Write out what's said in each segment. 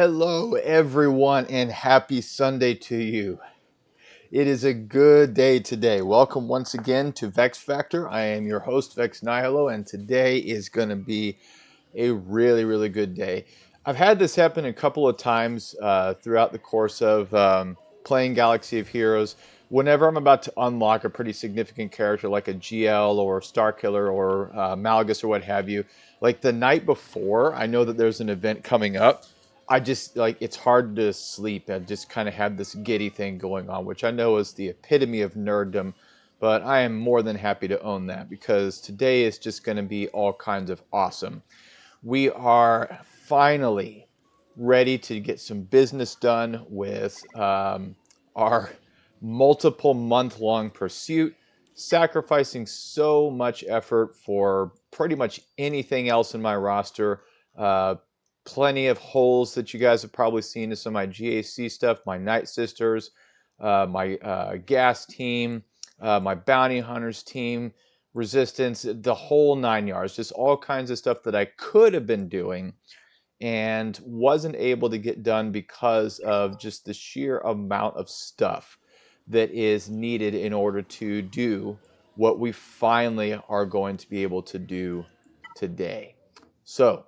Hello, everyone, and happy Sunday to you. It is a good day today. Welcome once again to Vex Factor. I am your host, Vex Nihilo, and today is going to be a really good day. I've had this happen a couple of times throughout the course of playing Galaxy of Heroes. Whenever I'm about to unlock a pretty significant character like a GL or Starkiller or Malgus or what have you, like the night before, I know that there's an event coming up. I just like it's hard to sleep. I just kind of have this giddy thing going on, which I know is the epitome of nerddom, but I am more than happy to own that because today is just going to be all kinds of awesome. We are finally ready to get some business done with our multiple month-long pursuit, sacrificing so much effort for pretty much anything else in my roster. Plenty of holes that you guys have probably seen in some of my GAC stuff, my Night Sisters, my gas team, my bounty hunters team, resistance, the whole 9 yards, just all kinds of stuff that I could have been doing and wasn't able to get done because of just the sheer amount of stuff that is needed in order to do what we finally are going to be able to do today. So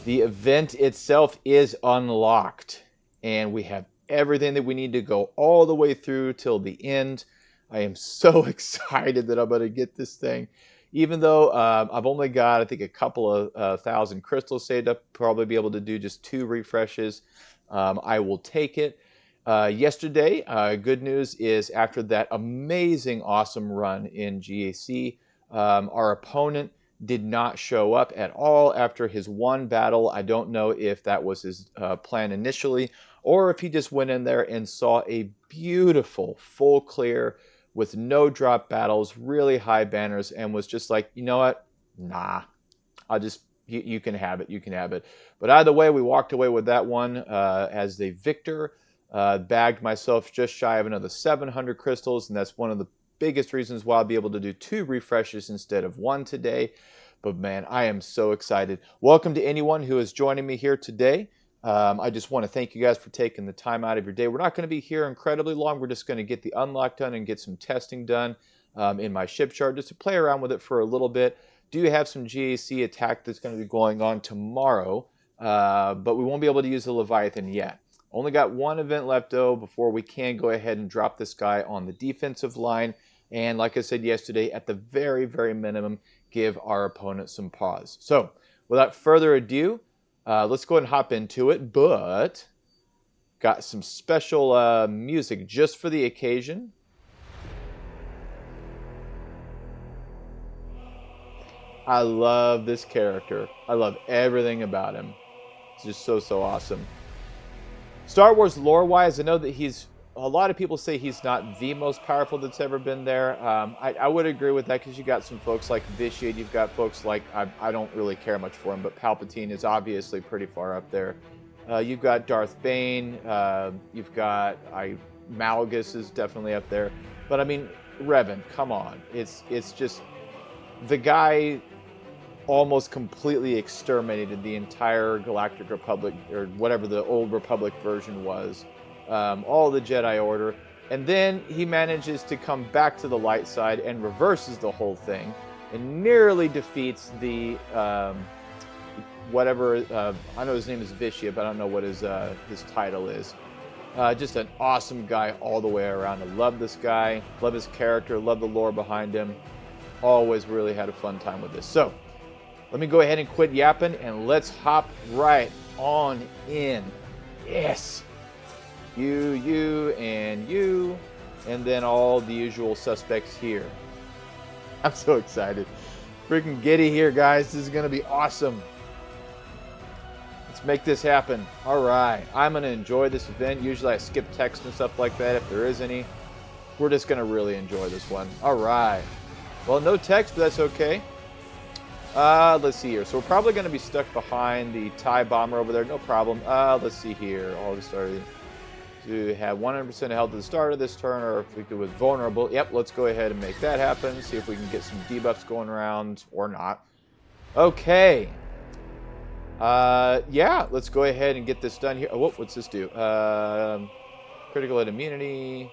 the event itself is unlocked, and we have everything that we need to go all the way through till the end. I am so excited that I'm going to get this thing. Even though I've only got, I think, a couple of thousand crystals saved up, probably be able to do just 2 refreshes. I will take it. Yesterday, good news is after that amazing, awesome run in GAC, our opponent did not show up at all after his one battle. I don't know if that was his plan initially or if he just went in there and saw a beautiful full clear with no drop battles, really high banners, and was just like, you know what? Nah, I'll just, you can have it, you can have it. But either way, we walked away with that one as the victor. Bagged myself just shy of another 700 crystals, and that's one of the biggest reasons why I'll be able to do 2 refreshes instead of 1 today. But man, I am so excited. Welcome to anyone who is joining me here today. I just want to thank you guys for taking the time out of your day. We're not going to be here incredibly long. We're just going to get the unlock done and get some testing done in my ship chart just to play around with it for a little bit. Do have some GAC attack that's going to be going on tomorrow, but we won't be able to use the Leviathan yet. Only got 1 event left, though, before we can go ahead and drop this guy on the defensive line. And like I said yesterday, at the very minimum, give our opponent some pause. So, without further ado, let's go ahead and hop into it. But, got some special music just for the occasion. I love this character. I love everything about him. It's just so awesome. Star Wars lore-wise, I know that a lot of people say he's not the most powerful that's ever been there. I would agree with that because you got some folks like Vitiate, you've got folks like, I don't really care much for him, but Palpatine is obviously pretty far up there. You've got Darth Bane, you've got, Malgus is definitely up there. But I mean, Revan, come on. It's just, the guy almost completely exterminated the entire Galactic Republic, or whatever the old Republic version was, all the Jedi Order, and then he manages to come back to the light side and reverses the whole thing, and nearly defeats the, whatever, I know his name is Vitiate, but I don't know what his title is. Just an awesome guy all the way around. I love this guy, love his character, love the lore behind him. Always really had a fun time with this. So, let me go ahead and quit yapping, and let's hop right on in. Yes! You, and then all the usual suspects here. I'm so excited. Freaking giddy here, guys. This is going to be awesome. Let's make this happen. All right. I'm going to enjoy this event. Usually I skip text and stuff like that if there is any. We're just going to really enjoy this one. All right. Well, no text, but that's okay. Let's see here. So we're probably going to be stuck behind the TIE bomber over there. No problem. Let's see here. All we started to have 100% health at the start of this turn, or if we do with vulnerable. Yep, let's go ahead and make that happen. See if we can get some debuffs going around or not. Okay. Yeah, let's go ahead and get this done here. Oh, what's this do? Critical hit immunity.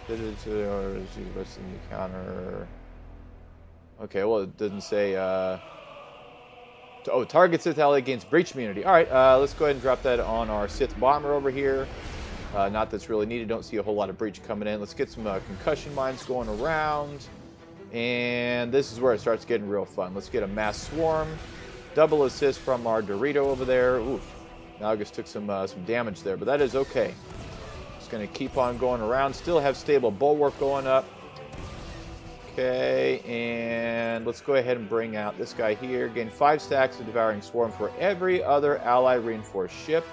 Fitted to the rest of the counter. Okay, well, it doesn't say, oh, target Sith ally gains breach immunity. All right, let's go ahead and drop that on our Sith bomber over here. Not that's really needed. Don't see a whole lot of breach coming in. Let's get some concussion mines going around. And this is where it starts getting real fun. Let's get a mass swarm. Double assist from our Dorito over there. Oof. Malgus took some damage there, but that is okay. Just going to keep on going around. Still have stable bulwark going up. Okay, and let's go ahead and bring out this guy here. Gain 5 stacks of Devouring Swarm for every other ally reinforced ship.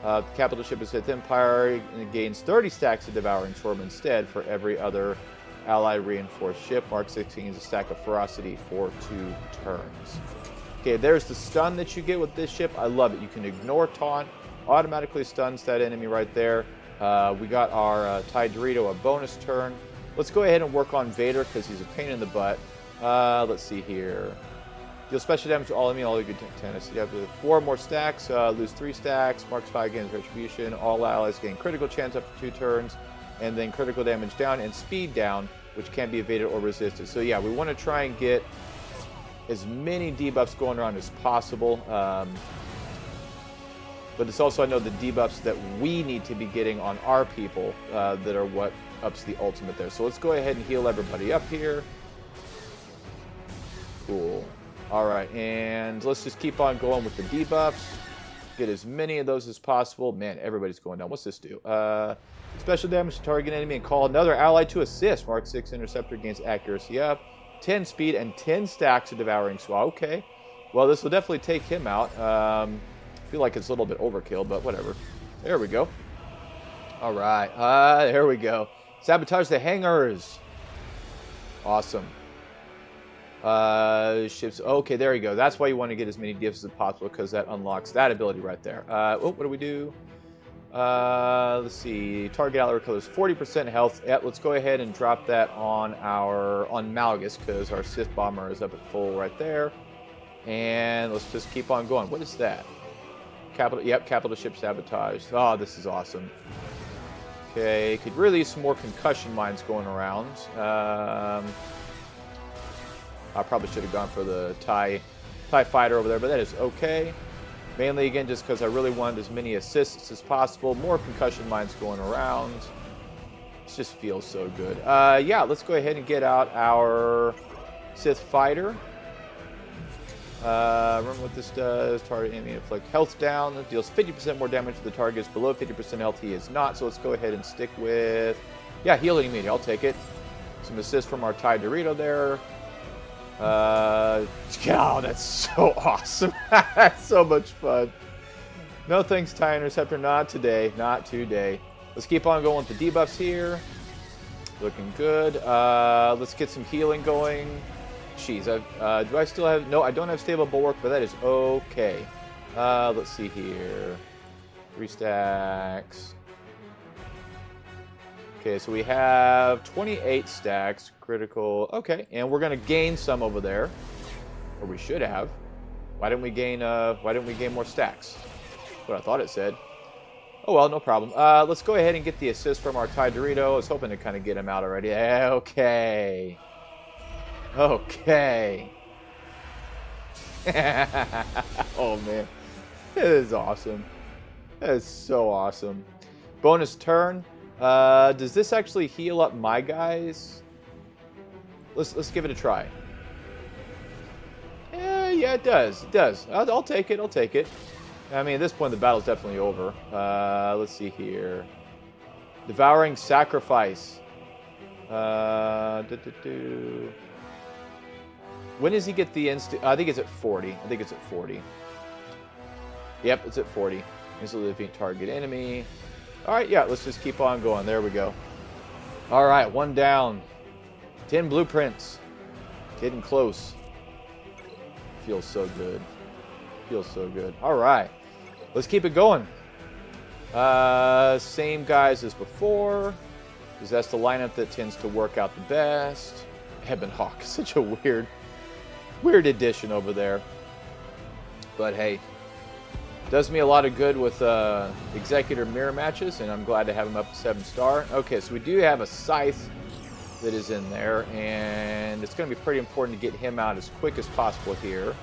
The capital ship is Sith Empire, and it gains 30 stacks of Devouring Swarm instead for every other ally reinforced ship. Mark 16 is a stack of Ferocity for 2 turns. Okay, there's the stun that you get with this ship. I love it. You can ignore taunt, automatically stuns that enemy right there. We got our TIE Dorito a bonus turn. Let's go ahead and work on Vader because he's a pain in the butt. Let's see here. Deal special damage to all enemy, all good tennis. You have 4 more stacks, lose 3 stacks. Marks 5 gains retribution. All allies gain critical chance up for 2 turns. And then critical damage down and speed down, which can be evaded or resisted. So yeah, we want to try and get as many debuffs going around as possible. But it's also, I know, the debuffs that we need to be getting on our people that are what ups the ultimate there. So let's go ahead and heal everybody up here. Cool. All right, and let's just keep on going with the debuffs. Get as many of those as possible. Man, everybody's going down. What's this do? Special damage to target enemy and call another ally to assist. Mark 6 Interceptor gains accuracy up. 10 speed and 10 stacks of Devouring Swarm. Okay. Well, this will definitely take him out. I feel like it's a little bit overkill, but whatever. There we go. All right. There we go. Sabotage the hangars. Awesome. Ships. Okay, there you go. That's why you want to get as many gifts as possible, because that unlocks that ability right there. Oh, what do we do? Let's see. Target ally recovers 40% health. Yep, let's go ahead and drop that on Malgus, because our Sith bomber is up at full right there. And let's just keep on going. What is that? Capital ship sabotage. Oh, this is awesome. Okay, could really use some more concussion mines going around. I probably should have gone for the TIE fighter over there, but that is okay. Mainly, again, just because I really wanted as many assists as possible. More concussion mines going around. It just feels so good. Yeah, let's go ahead and get out our Sith fighter. Remember what this does. Target enemy inflict health down. It deals 50% more damage to the targets. Below 50% health, he is not. So let's go ahead and stick with... Yeah, healing immunity. I'll take it. Some assist from our TIE Dorito there. Oh, that's so awesome. That's so much fun. No thanks, TIE Interceptor. Not today. Not today. Let's keep on going with the debuffs here. Looking good. Let's get some healing going. Jeez, do I still have... No, I don't have stable bulwark, but that is okay. Let's see here. 3 stacks. Okay, so we have 28 stacks, critical. Okay, and we're gonna gain some over there, or we should have. Why didn't we gain more stacks? That's what I thought it said. Oh well, no problem. Let's go ahead and get the assist from our TIE Dorito. I was hoping to kind of get him out already. Okay. Okay. Oh man, that is awesome. That is so awesome. Bonus turn. Does this actually heal up my guys? Let's give it a try. Yeah, it does. It does. I'll take it. I'll take it. I mean, at this point, the battle's definitely over. Let's see here. Devouring Sacrifice. When does he get the instant? I think it's at 40. I think it's at 40. Yep, it's at 40. Instantly defeat target enemy. All right, yeah, let's just keep on going. There we go. All right, 1 down. 10 blueprints. Getting close. Feels so good. Feels so good. All right, let's keep it going. Same guys as before, because that's the lineup that tends to work out the best. Ebon Hawk, such a weird addition over there. But hey, Does me a lot of good with Executor mirror matches, and I'm glad to have him up to 7-star. Okay, so we do have a Scythe that is in there, and it's going to be pretty important to get him out as quick as possible here.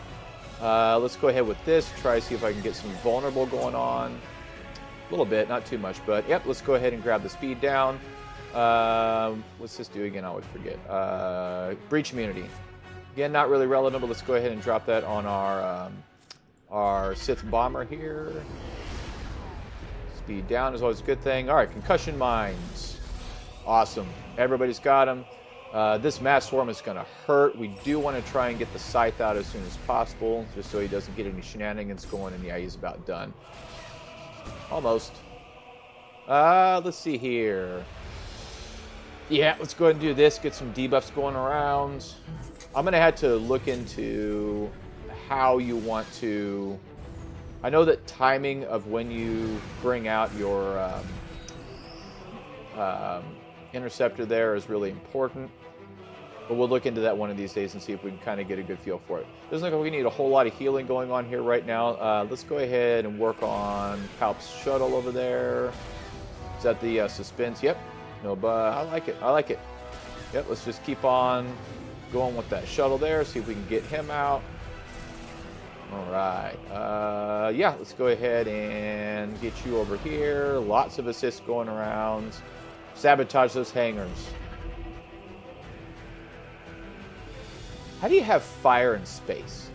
Let's go ahead with this, try to see if I can get some vulnerable going on. A little bit, not too much, but yep, let's go ahead and grab the speed down. What's this do again? I always forget. Breach immunity. Again, not really relevant, but let's go ahead and drop that on our Sith bomber here. Speed down is always a good thing. All right, concussion mines. Awesome. Everybody's got them. This mass swarm is going to hurt. We do want to try and get the Scythe out as soon as possible, just so he doesn't get any shenanigans going. And yeah, he's about done. Almost. Let's see here. Yeah, let's go ahead and do this. Get some debuffs going around. I'm going to have to look into how you want to... I know that timing of when you bring out your interceptor there is really important. But we'll look into that one of these days and see if we can kind of get a good feel for it. Doesn't look like we need a whole lot of healing going on here right now. Let's go ahead and work on Palp's shuttle over there. Is that the suspense? Yep. No, but I like it. I like it. Yep, let's just keep on going with that shuttle there. See if we can get him out. All right. Yeah, let's go ahead and get you over here. Lots of assists going around. Sabotage those hangars. How do you have fire in space?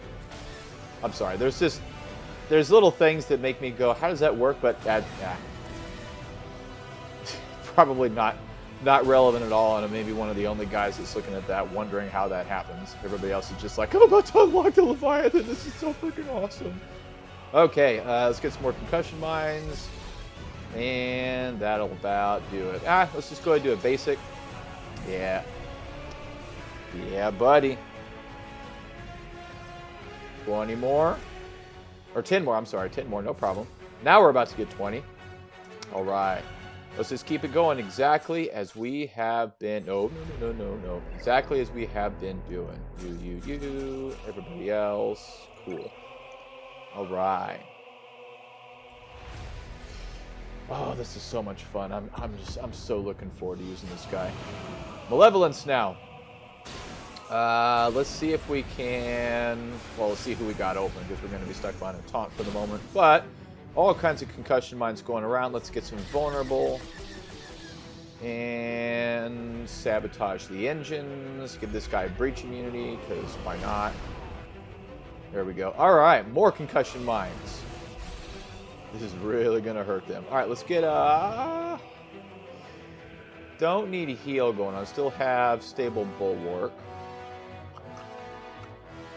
I'm sorry. There's little things that make me go, how does that work? But probably not relevant at all, and I'm maybe one of the only guys that's looking at that, wondering how that happens. Everybody else is just like, I'm about to unlock the Leviathan. This is so freaking awesome. Okay, let's get some more concussion mines, and that'll about do it. Let's just go ahead and do a basic. Yeah, buddy. 20 more, or 10 more. I'm sorry, 10 more. No problem. Now we're about to get 20. All right. Let's just keep it going exactly as we have been. No. Exactly as we have been doing. You, everybody else. Cool. All right. Oh, this is so much fun. I'm so looking forward to using this guy. Malevolence now. Let's see if we can. Well, let's see who we got open, because we're going to be stuck behind a taunt for the moment. But all kinds of concussion mines going around. Let's get some vulnerable. And sabotage the engines. Give this guy breach immunity, because why not? There we go. All right, more concussion mines. This is really going to hurt them. All right, let's get don't need a heal going on. Still have stable bulwark.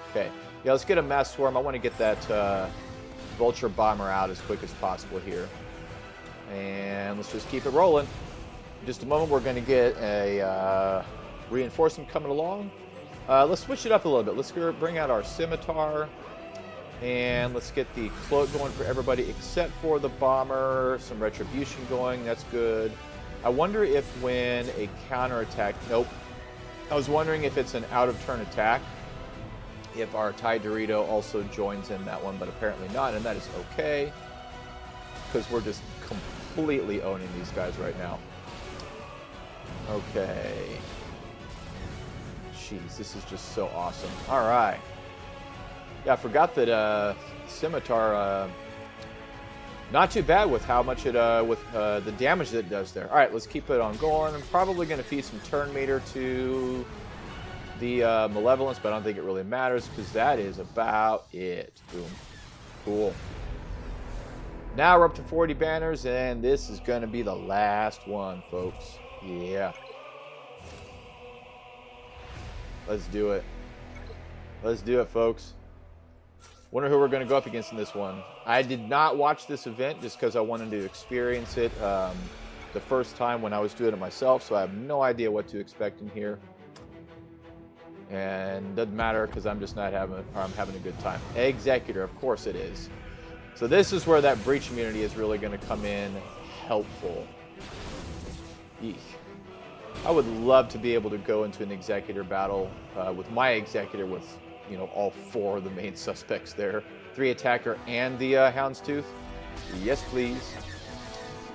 Okay. Yeah, let's get a mass swarm. I want to get that vulture bomber out as quick as possible here. And let's just keep it rolling. In just a moment, we're going to get a reinforcement coming along. Let's switch it up a little bit. Let's bring out our scimitar. And let's get the cloak going for everybody except for the bomber. Some retribution going. That's good. I wonder if when a counterattack... Nope. I was wondering if it's an out-of-turn attack, if our Thai Dorito also joins in that one, but apparently not, and that is okay, because we're just completely owning these guys right now. Okay. Jeez, this is just so awesome. All right. Yeah, I forgot that Scimitar, not too bad with how much it, the damage that it does there. All right, let's keep it on going. I'm probably going to feed some turn meter to the Malevolence, but I don't think it really matters because that is about it. Boom. Cool. Now we're up to 40 banners, and this is going to be the last one, folks. Yeah. Let's do it. Let's do it, folks. Wonder who we're going to go up against in this one. I did not watch this event just because I wanted to experience it the first time when I was doing it myself, so I have no idea what to expect in here. And doesn't matter because I'm just not having, or I'm having a good time. Executor, of course it is. So this is where that breach immunity is really going to come in helpful. Eek. I would love to be able to go into an Executor battle with my Executor with, you know, all 4 of the main suspects there. 3 attacker and the Houndstooth? Yes, please.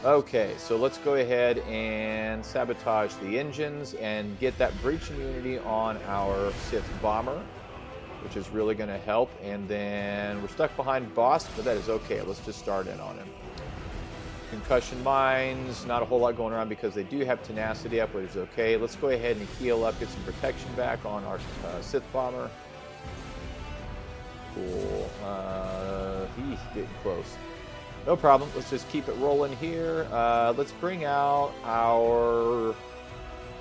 Okay, so let's go ahead and sabotage the engines and get that breach immunity on our Sith bomber, which is really going to help. And then we're stuck behind boss, but that is okay. Let's just start in on him. Concussion mines, not a whole lot going around because they do have tenacity up, which is okay. Let's go ahead and heal up, get some protection back on our Sith bomber. Cool. He's getting close. No problem. Let's just keep it rolling here. Let's bring out our...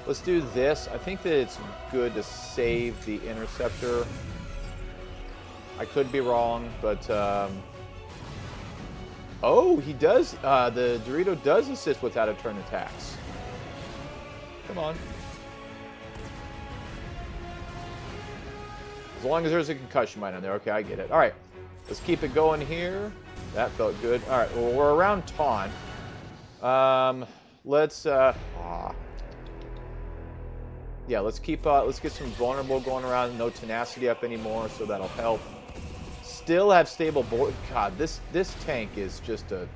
Let's do this. I think that it's good to save the interceptor. I could be wrong, but... Oh, he does. The Dorito does assist with out-of-turn attacks. Come on. As long as there's a concussion mine on there. Okay, I get it. All right. Let's keep it going here. That felt good. All right. Well, we're around taunt. Let's... Yeah, let's keep... let's get some vulnerable going around. No tenacity up anymore, so that'll help. Still have stable board. God, this tank is just a...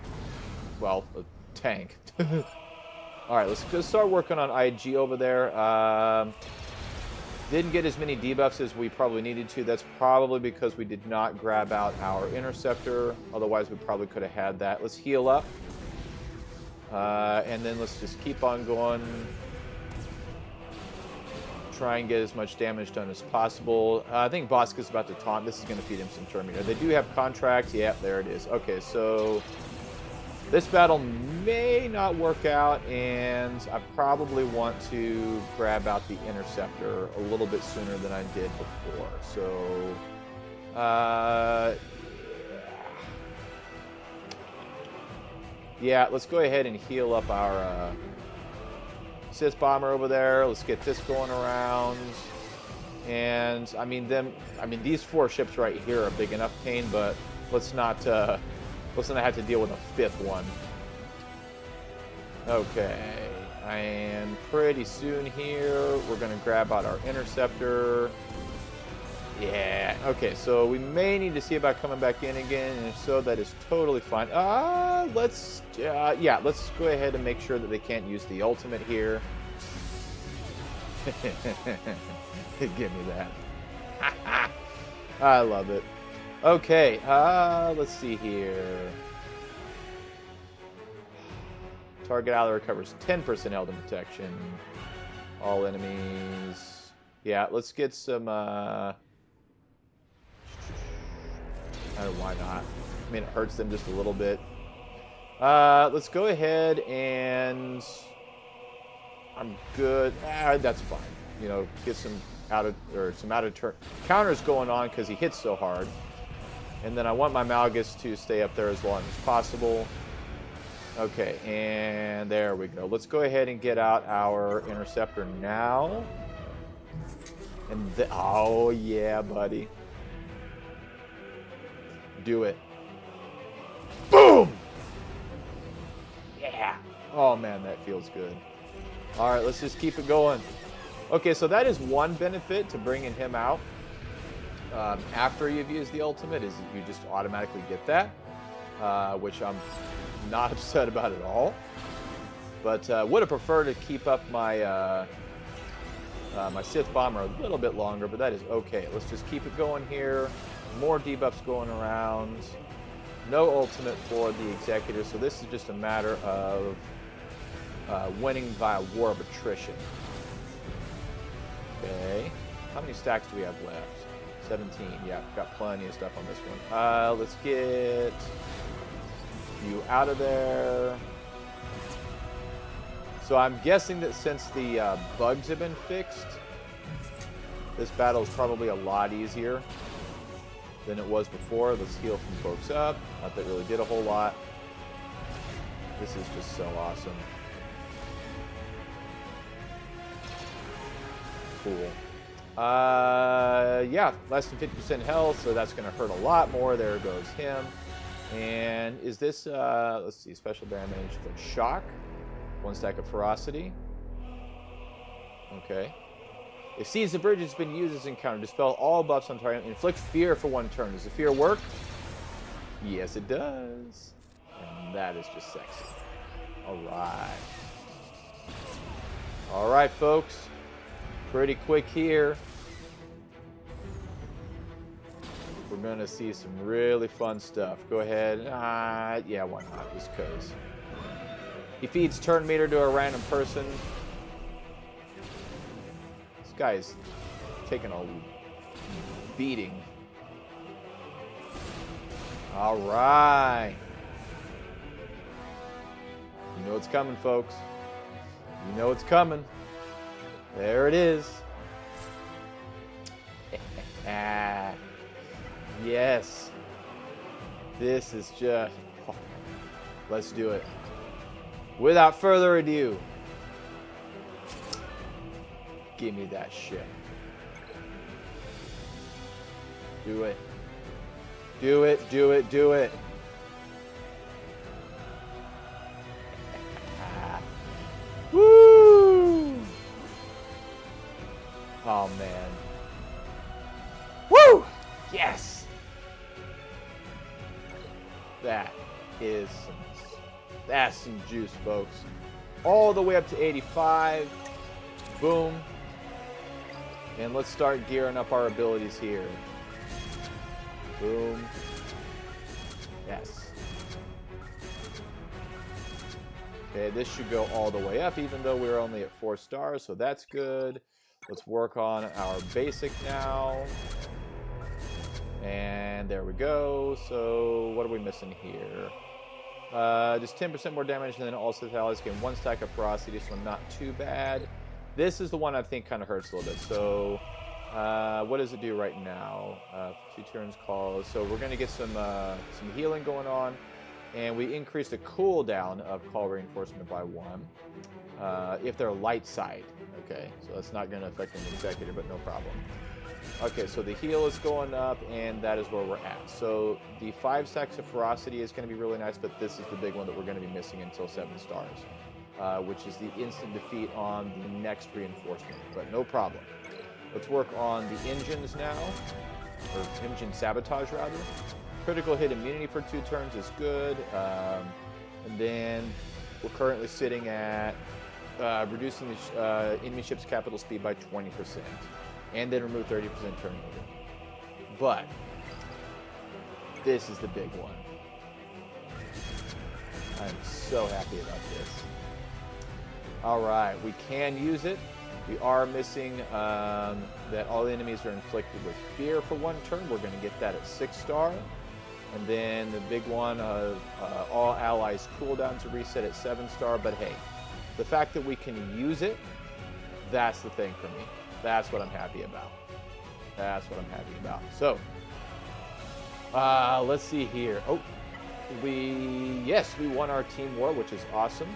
Well, a tank. All right, let's go start working on IG over there. Didn't get as many debuffs as we probably needed to. That's probably because we did not grab out our interceptor. Otherwise, we probably could have had that. Let's heal up. And then let's just keep on going. Try and get as much damage done as possible. I think Bosca's about to taunt. This is going to feed him some Terminator. They do have contracts. Yeah, there it is. Okay, so this battle may not work out, and I probably want to grab out the interceptor a little bit sooner than I did before. So, yeah, let's go ahead and heal up our Sith bomber over there. Let's get this going around. And I mean these 4 ships right here are a big enough pain, but let's not have to deal with a 5th one. Okay, and pretty soon here we're gonna grab out our interceptor. Yeah, okay, so we may need to see about coming back in again, and if so, that is totally fine. Let's go ahead and make sure that they can't use the ultimate here. Give me that. I love it. Okay, let's see here. Target ally recovers 10% Elden protection. All enemies. Yeah, let's get some, why not? I mean, it hurts them just a little bit. Let's go ahead and... I'm good. That's fine. You know, get some out of turn counters going on because he hits so hard. And then I want my Malgus to stay up there as long as possible. Okay, and there we go. Let's go ahead and get out our interceptor now. And oh yeah, buddy. Do it. Boom! Yeah. Oh man, that feels good. All right, let's just keep it going. Okay, so that is one benefit to bringing him out after you've used the ultimate, is you just automatically get that, which I'm not upset about at all. But would have preferred to keep up my my Sith bomber a little bit longer, but that is okay. Let's just keep it going here. More debuffs going around. No ultimate for the executive, so this is just a matter of winning via war of attrition. Okay. How many stacks do we have left? 17. Yeah, got plenty of stuff on this one. Let's get you out of there. So I'm guessing that since the bugs have been fixed, this battle is probably a lot easier than it was before. Let's heal some folks up. Not that it really did a whole lot. This is just so awesome. Cool. Yeah, less than 50% health, so that's going to hurt a lot more. There goes him. And is this, let's see, special damage for shock. 1 stack of ferocity. Okay. If Seize the Bridge has been used as encounter, dispel all buffs on target, inflict fear for 1 turn. Does the fear work? Yes, it does. And that is just sexy. All right. All right, folks. Pretty quick here. We're going to see some really fun stuff. Go ahead. Yeah, why not? Just because. He feeds turn meter to a random person. This guy's taking a beating. All right. You know it's coming, folks. You know it's coming. There it is. Yes. This is just... Oh, let's do it. Without further ado. Give me that shit. Do it. Do it, do it, do it. Woo! Oh, man. Woo! Yes! That's some juice, folks. All the way up to 85. Boom. And let's start gearing up our abilities here. Boom. Yes. Okay, this should go all the way up, even though we're only at 4 stars, so that's good. Let's work on our basic now. And there we go. So what are we missing here? Just 10% more damage, and then also allies gain 1 stack of ferocity, so not too bad. This is the one I think kind of hurts a little bit. So what does it do right now? 2 turns calls. So we're going to get some healing going on. And we increase the cooldown of call reinforcement by 1 if they're light side. Okay, so that's not going to affect an executor, but no problem. Okay, so the heal is going up, and that is where we're at. So the 5 stacks of ferocity is going to be really nice, but this is the big one that we're going to be missing until 7 stars, which is the instant defeat on the next reinforcement. But no problem. Let's work on the engines now, or engine sabotage rather. Critical hit immunity for 2 turns is good. And then we're currently sitting at reducing the enemy ship's capital speed by 20%. And then remove 30% turn meter. But this is the big one. I'm so happy about this. All right, we can use it. We are missing that all enemies are inflicted with fear for 1 turn. We're going to get that at 6 star. And then the big one of all allies cooldowns are reset at 7 star. But hey, the fact that we can use it, that's the thing for me. That's what I'm happy about. That's what I'm happy about. So, let's see here. Oh, we won our team war, which is awesome.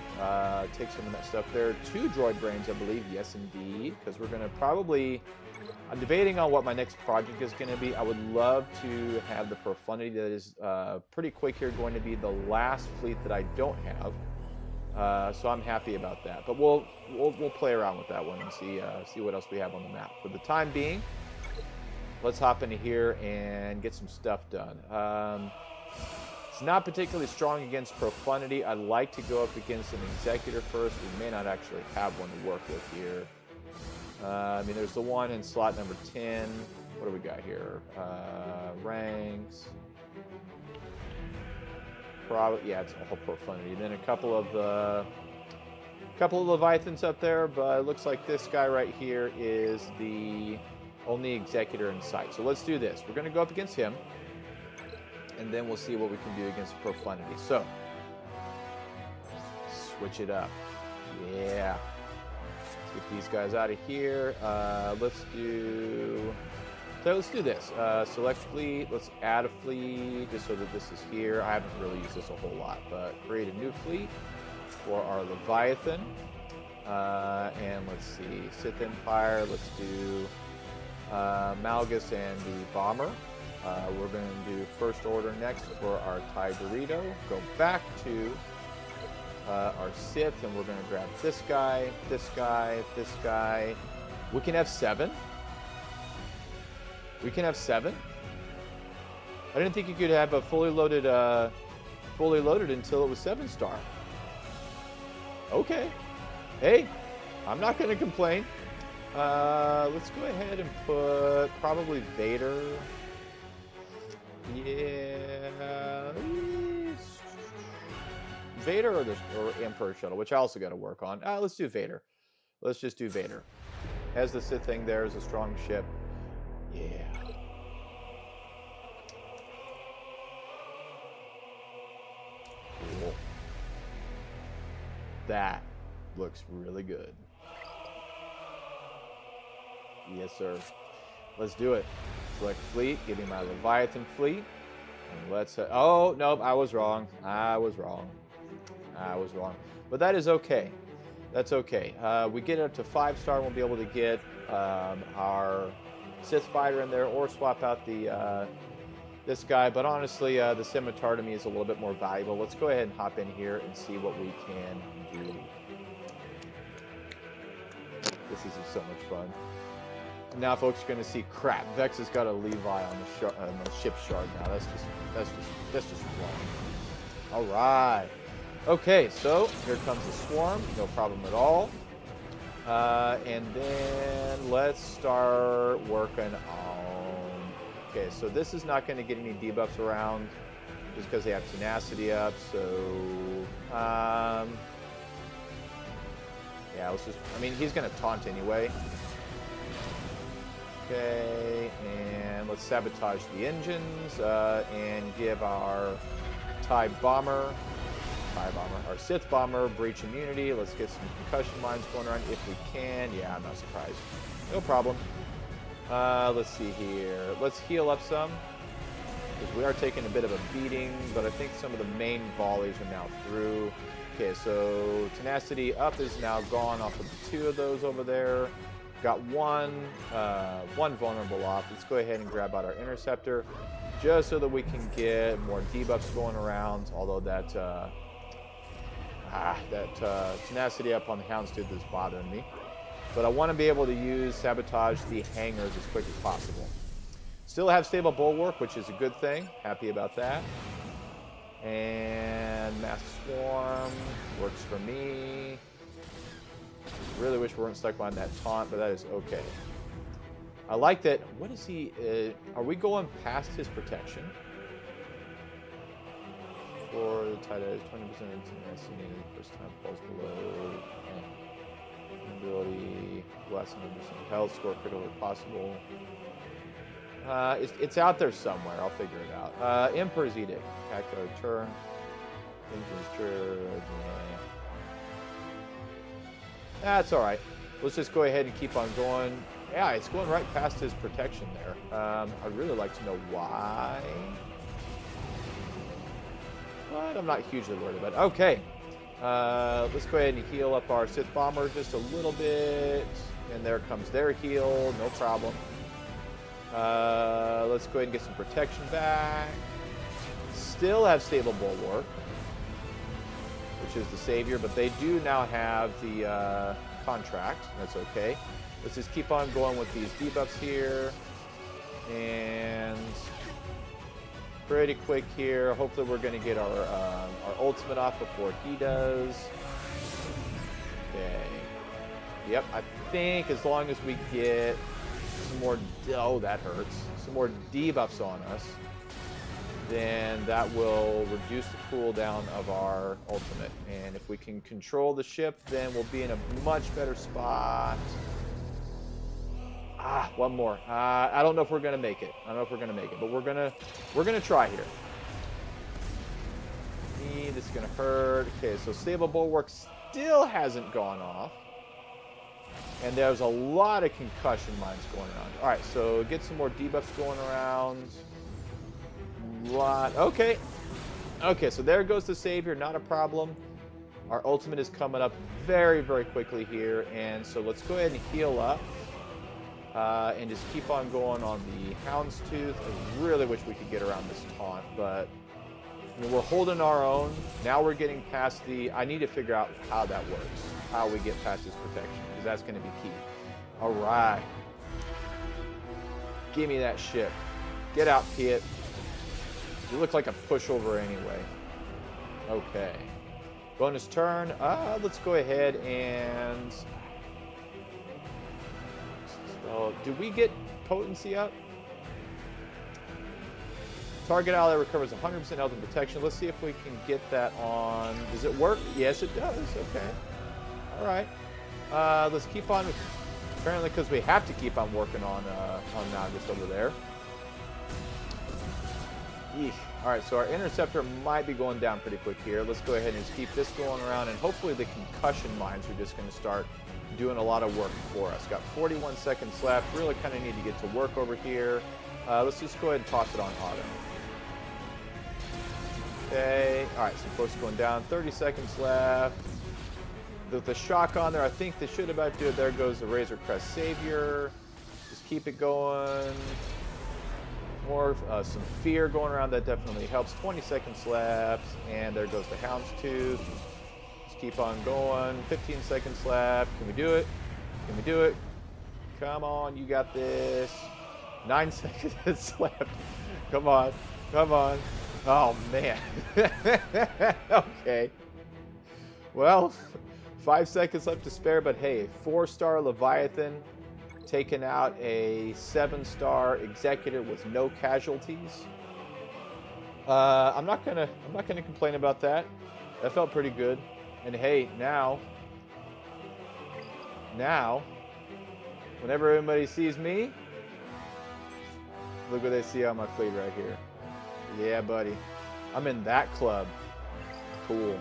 Take some of that stuff there. 2 droid brains, I believe. Yes, indeed. Because we're going to probably... I'm debating on what my next project is going to be. I would love to have the profundity that is pretty quick here going to be the last fleet that I don't have. So I'm happy about that. But we'll play around with that one and see what else we have on the map. For the time being, let's hop into here and get some stuff done. It's not particularly strong against profundity. I'd like to go up against an executor first. We may not actually have one to work with here. I mean, there's the one in slot number 10. What do we got here? Ranks. Probably, yeah, it's all profundity. Then a couple of Leviathans up there, but it looks like this guy right here is the only executor in sight. So let's do this. We're going to go up against him, and then we'll see what we can do against profundity. So, switch it up. Yeah. Let's get these guys out of here. Let's do this. Select fleet. Let's add a fleet just so that this is here. I haven't really used this a whole lot, but create a new fleet for our Leviathan. And let's see. Sith Empire. Let's do Malgus and the Bomber. We're going to do First Order next for our TIE Dorito. Go back to our Sith, and we're going to grab this guy, this guy, this guy. We can have 7. We can have 7. I didn't think you could have a fully loaded until it was 7-star. Okay. Hey, I'm not going to complain. Let's go ahead and put probably Vader. Yeah. Vader or Emperor Shuttle, which I also got to work on. Let's do Vader. Let's just do Vader. Has the Sith thing there is a strong ship. Yeah. Cool. That looks really good. Yes, sir. Let's do it. Select fleet. Give me my Leviathan fleet. And let's... oh, nope. I was wrong. I was wrong. But that is okay. That's okay. We get up to 5-star, we'll be able to get our Sith fighter in there, or swap out the this guy. But honestly, the scimitar to me is a little bit more valuable. Let's go ahead and hop in here and see what we can do. This is so much fun. And now, folks, you're going to see crap. Vex has got a Levi on the ship shard now. That's just wrong. All right. Okay, so here comes the swarm. No problem at all. And then let's start working on... Okay, so this is not going to get any debuffs around just because they have tenacity up. So, yeah, let's just... I mean, he's going to taunt anyway. Okay, and let's sabotage the engines and give our TIE Bomber, our Sith Bomber, breach immunity. Let's get some concussion mines going around if we can. Yeah, I'm not surprised. No problem. Let's see here. Let's heal up some, because we are taking a bit of a beating, but I think some of the main volleys are now through. Okay, so tenacity up is now gone off of the 2 of those over there. Got one vulnerable off. Let's go ahead and grab out our interceptor, just so that we can get more debuffs going around. Although that tenacity up on the Houndstooth is bothering me. But I want to be able to use sabotage the hangars as quick as possible. Still have stable bulwark, which is a good thing. Happy about that. And mass swarm works for me. Really wish we weren't stuck on that taunt, but that is okay. I like that. What is he? Are we going past his protection? For the tight edge, 20% tenacity, first time falls below. Ability, less than 100% health, score critical if possible. It's out there somewhere. I'll figure it out. Emperor's Edict. Calculate turn. Engine's turn. That's all right. Let's just go ahead and keep on going. Yeah, it's going right past his protection there. I'd really like to know why. But I'm not hugely worried about it. Okay. Let's go ahead and heal up our Sith Bomber just a little bit. And there comes their heal. No problem. Let's go ahead and get some protection back. Still have stable bulwark, which is the savior, but they do now have the contract. That's okay. Let's just keep on going with these debuffs here. And pretty quick here. Hopefully we're going to get our ultimate off before he does. Okay. Yep, I think as long as we get some more... Oh, that hurts. Some more debuffs on us, then that will reduce the cooldown of our ultimate. And if we can control the ship, then we'll be in a much better spot. One more. I don't know if we're gonna make it. But we're gonna try here. This is gonna hurt. Okay, so stable bulwark still hasn't gone off. And there's a lot of concussion mines going around. All right, so get some more debuffs going around. Okay, so there goes the savior. Not a problem. Our ultimate is coming up very, very quickly here, and so let's go ahead and heal up and just keep on going on the Houndstooth. I really wish we could get around this taunt, but I mean, we're holding our own. Now we're getting past the... I need to figure out how that works, how we get past this protection, because that's going to be key. All right. Give me that ship. Get out, Piet. You look like a pushover anyway. Okay. Bonus turn. Let's go ahead and... So, do we get potency up? Target ally recovers 100% health and protection. Let's see if we can get that on... Does it work? Yes, it does. Okay. All right. Let's keep on... Apparently, because we have to keep on working on Magus over there. Eesh. All right, so our interceptor might be going down pretty quick here. Let's go ahead and just keep this going around, and hopefully the concussion mines are just going to start doing a lot of work for us. Got 41 seconds left. Really kind of need to get to work over here. Let's just go ahead and toss it on auto. Okay. All right, so close going down. 30 seconds left. With the shock on there, I think they should about do it. There goes the Razor Crest Savior. Just keep it going. More some fear going around, that definitely helps. 20 seconds left, and there goes the Houndstooth. Just keep on going. 15 seconds left. Can we do it? Can we do it? Come on, you got this. 9 seconds left. Come on, come on. Oh man. Okay. Well, 5 seconds left to spare, but hey, 4-star Leviathan. Taken out a 7-star executor with no casualties. I'm not gonna complain about that. That felt pretty good. And hey, now, whenever everybody sees me, look what they see on my fleet right here. Yeah, buddy, I'm in that club. Cool.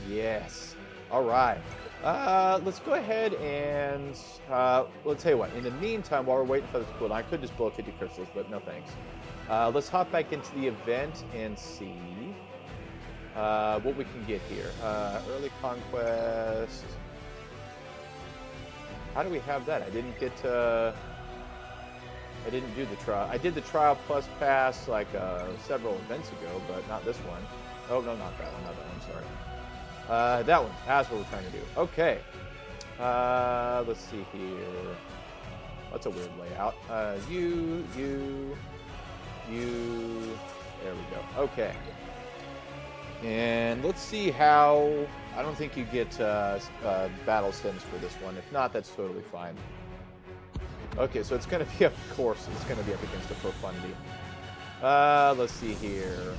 Yes. All right. Let's go ahead and let's tell you what. In the meantime, while we're waiting for this to cool down, I could just blow 50 crystals, but no thanks. Let's hop back into the event and see what we can get here. Early conquest. How do we have that? I didn't get. I didn't do the trial. I did the trial plus pass like several events ago, but not this one. Oh no, not that one. Not that one. Sorry. That one. That's what we're trying to do. Okay. Let's see here. That's a weird layout. You. There we go. Okay. And let's see how... I don't think you get battle sims for this one. If not, that's totally fine. Okay, so it's going to be up, of course, it's going to be up against a profundity. Let's see here.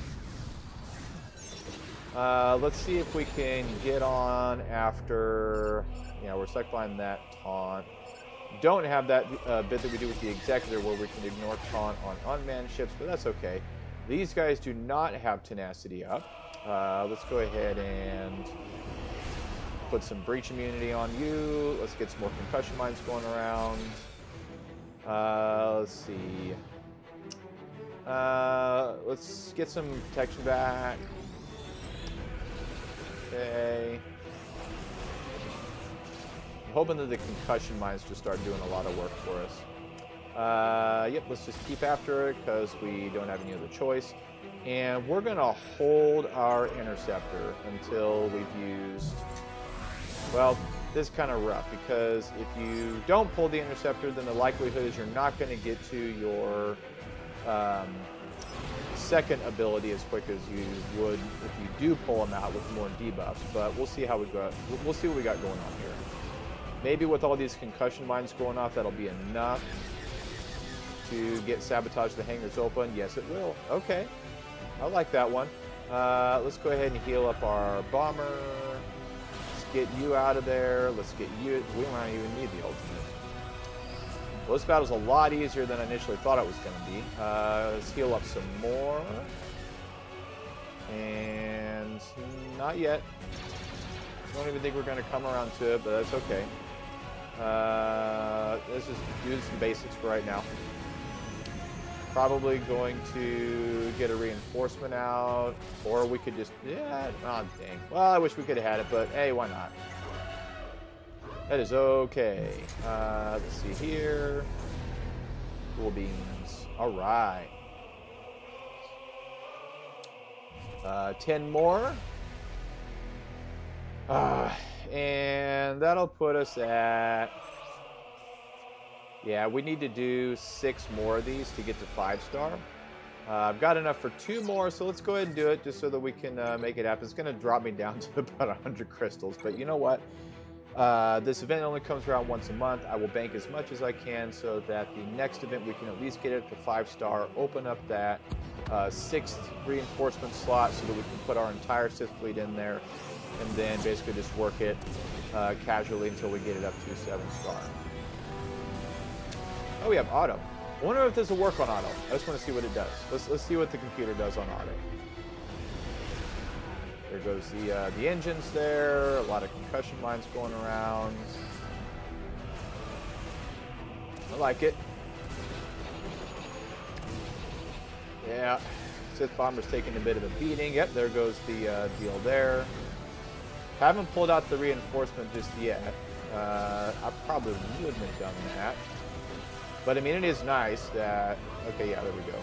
Let's see if we can get on after... Yeah, we're stuck behind that taunt. Don't have that bit that we do with the Executor where we can ignore taunt on unmanned ships, but that's okay. These guys do not have tenacity up. Let's go ahead and put some breach immunity on you. Let's get some more concussion mines going around. Let's see. Let's get some protection back. Okay. I'm hoping that the concussion mines just start doing a lot of work for us. Yep, let's just keep after it because we don't have any other choice. And we're going to hold our interceptor until we've used... Well, this is kind of rough because if you don't pull the interceptor, then the likelihood is you're not going to get to your second ability as quick as you would if you do pull them out with more debuffs. But we'll see how we go. We'll see what we got going on here. Maybe with all these concussion mines going off, that'll be enough to get Sabotage the Hangars open. Yes, it will. Okay. I like that one. Let's go ahead and heal up our bomber. Let's get you out of there. Let's get you... We might even need the ultimate. Well, this battle's a lot easier than I initially thought it was going to be. Let's heal up some more. And not yet. Don't even think we're going to come around to it, but that's okay. Let's just do some basics for right now. Probably going to get a reinforcement out, or we could just, yeah, oh dang. Well, I wish we could have had it, but hey, why not? That is okay. Let's see here. Cool beans. All right. 10 more. And that'll put us at... Yeah, we need to do 6 more of these to get to 5-star. I've got enough for 2 more, so let's go ahead and do it just so that we can make it happen. It's going to drop me down to about 100 crystals, but you know what? This event only comes around once a month. I will bank as much as I can so that the next event we can at least get it to 5-star, open up that 6th reinforcement slot so that we can put our entire Sith fleet in there, and then basically just work it casually until we get it up to 7-star. Oh, we have auto. I wonder if this will work on auto. I just want to see what it does. Let's see what the computer does on auto. There goes the engines there. A lot of concussion mines going around. I like it. Yeah, Sith Bomber's taking a bit of a beating. Yep, there goes the deal there. Haven't pulled out the reinforcement just yet. I probably wouldn't have done that. But I mean, it is nice that... Okay, yeah, there we go.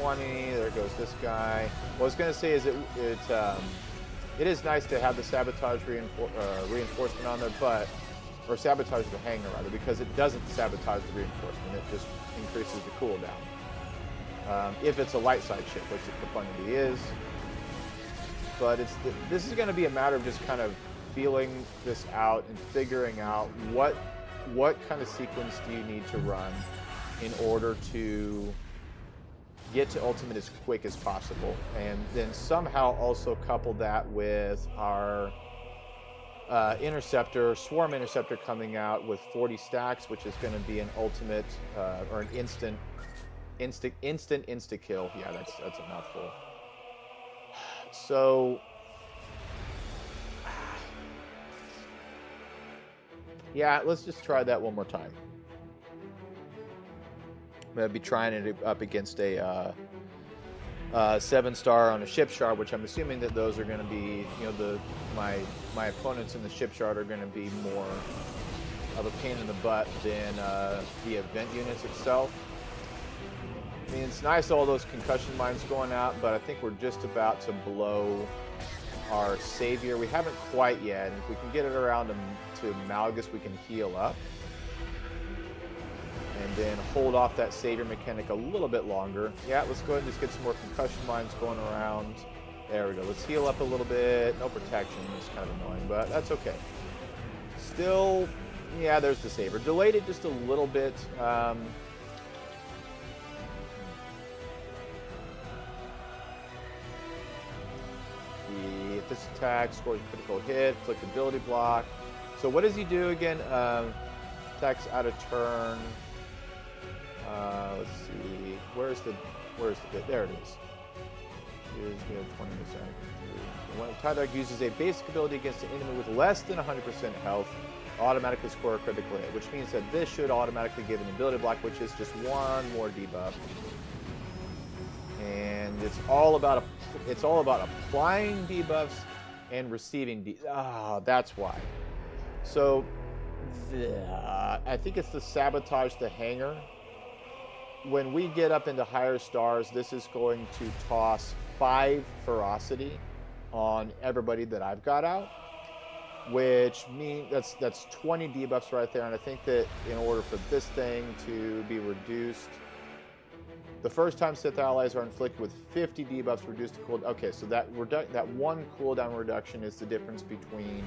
20, there goes this guy. What I was going to say is it is nice to have the sabotage reinforcement on there, but... Or sabotage the hangar, rather, because it doesn't sabotage the reinforcement. It just increases the cooldown. If it's a light side ship, which the quantity is. But this is going to be a matter of just kind of feeling this out and figuring out what kind of sequence do you need to run in order to get to ultimate as quick as possible, and then somehow also couple that with our swarm interceptor coming out with 40 stacks, which is going to be an ultimate or an instant insta kill. Yeah, that's a mouthful. So yeah, let's just try that one more time. I'm going to be trying it up against a 7-star on a ship shard, which I'm assuming that those are going to be, you know, my opponents in the ship shard are going to be more of a pain in the butt than the event units itself. I mean, it's nice all those concussion mines going out, but I think we're just about to blow our savior. We haven't quite yet, and if we can get it around to Malgus, we can heal up. And then hold off that savior mechanic a little bit longer. Yeah, let's go ahead and just get some more concussion mines going around. There we go. Let's heal up a little bit. No protection. It's kind of annoying, but that's okay. Still, yeah, there's the saber. Delayed it just a little bit. If this attack scores a critical hit, click ability block. So what does he do again? Attacks out of turn. Let's see. Where's the bit? There it is. Here's the 20%. When Tydark uses a basic ability against an enemy with less than 100% health, automatically score a critical hit, which means that this should automatically give an ability block, which is just one more debuff. And it's all about applying debuffs and receiving that's why. So I think it's the sabotage the hangar. When we get up into higher stars, this is going to toss 5 ferocity on everybody that I've got out, which means that's 20 debuffs right there. And I think that in order for this thing to be reduced, the first time Sith allies are inflicted with 50 debuffs reduced to cooldown. Okay, so that one cooldown reduction is the difference between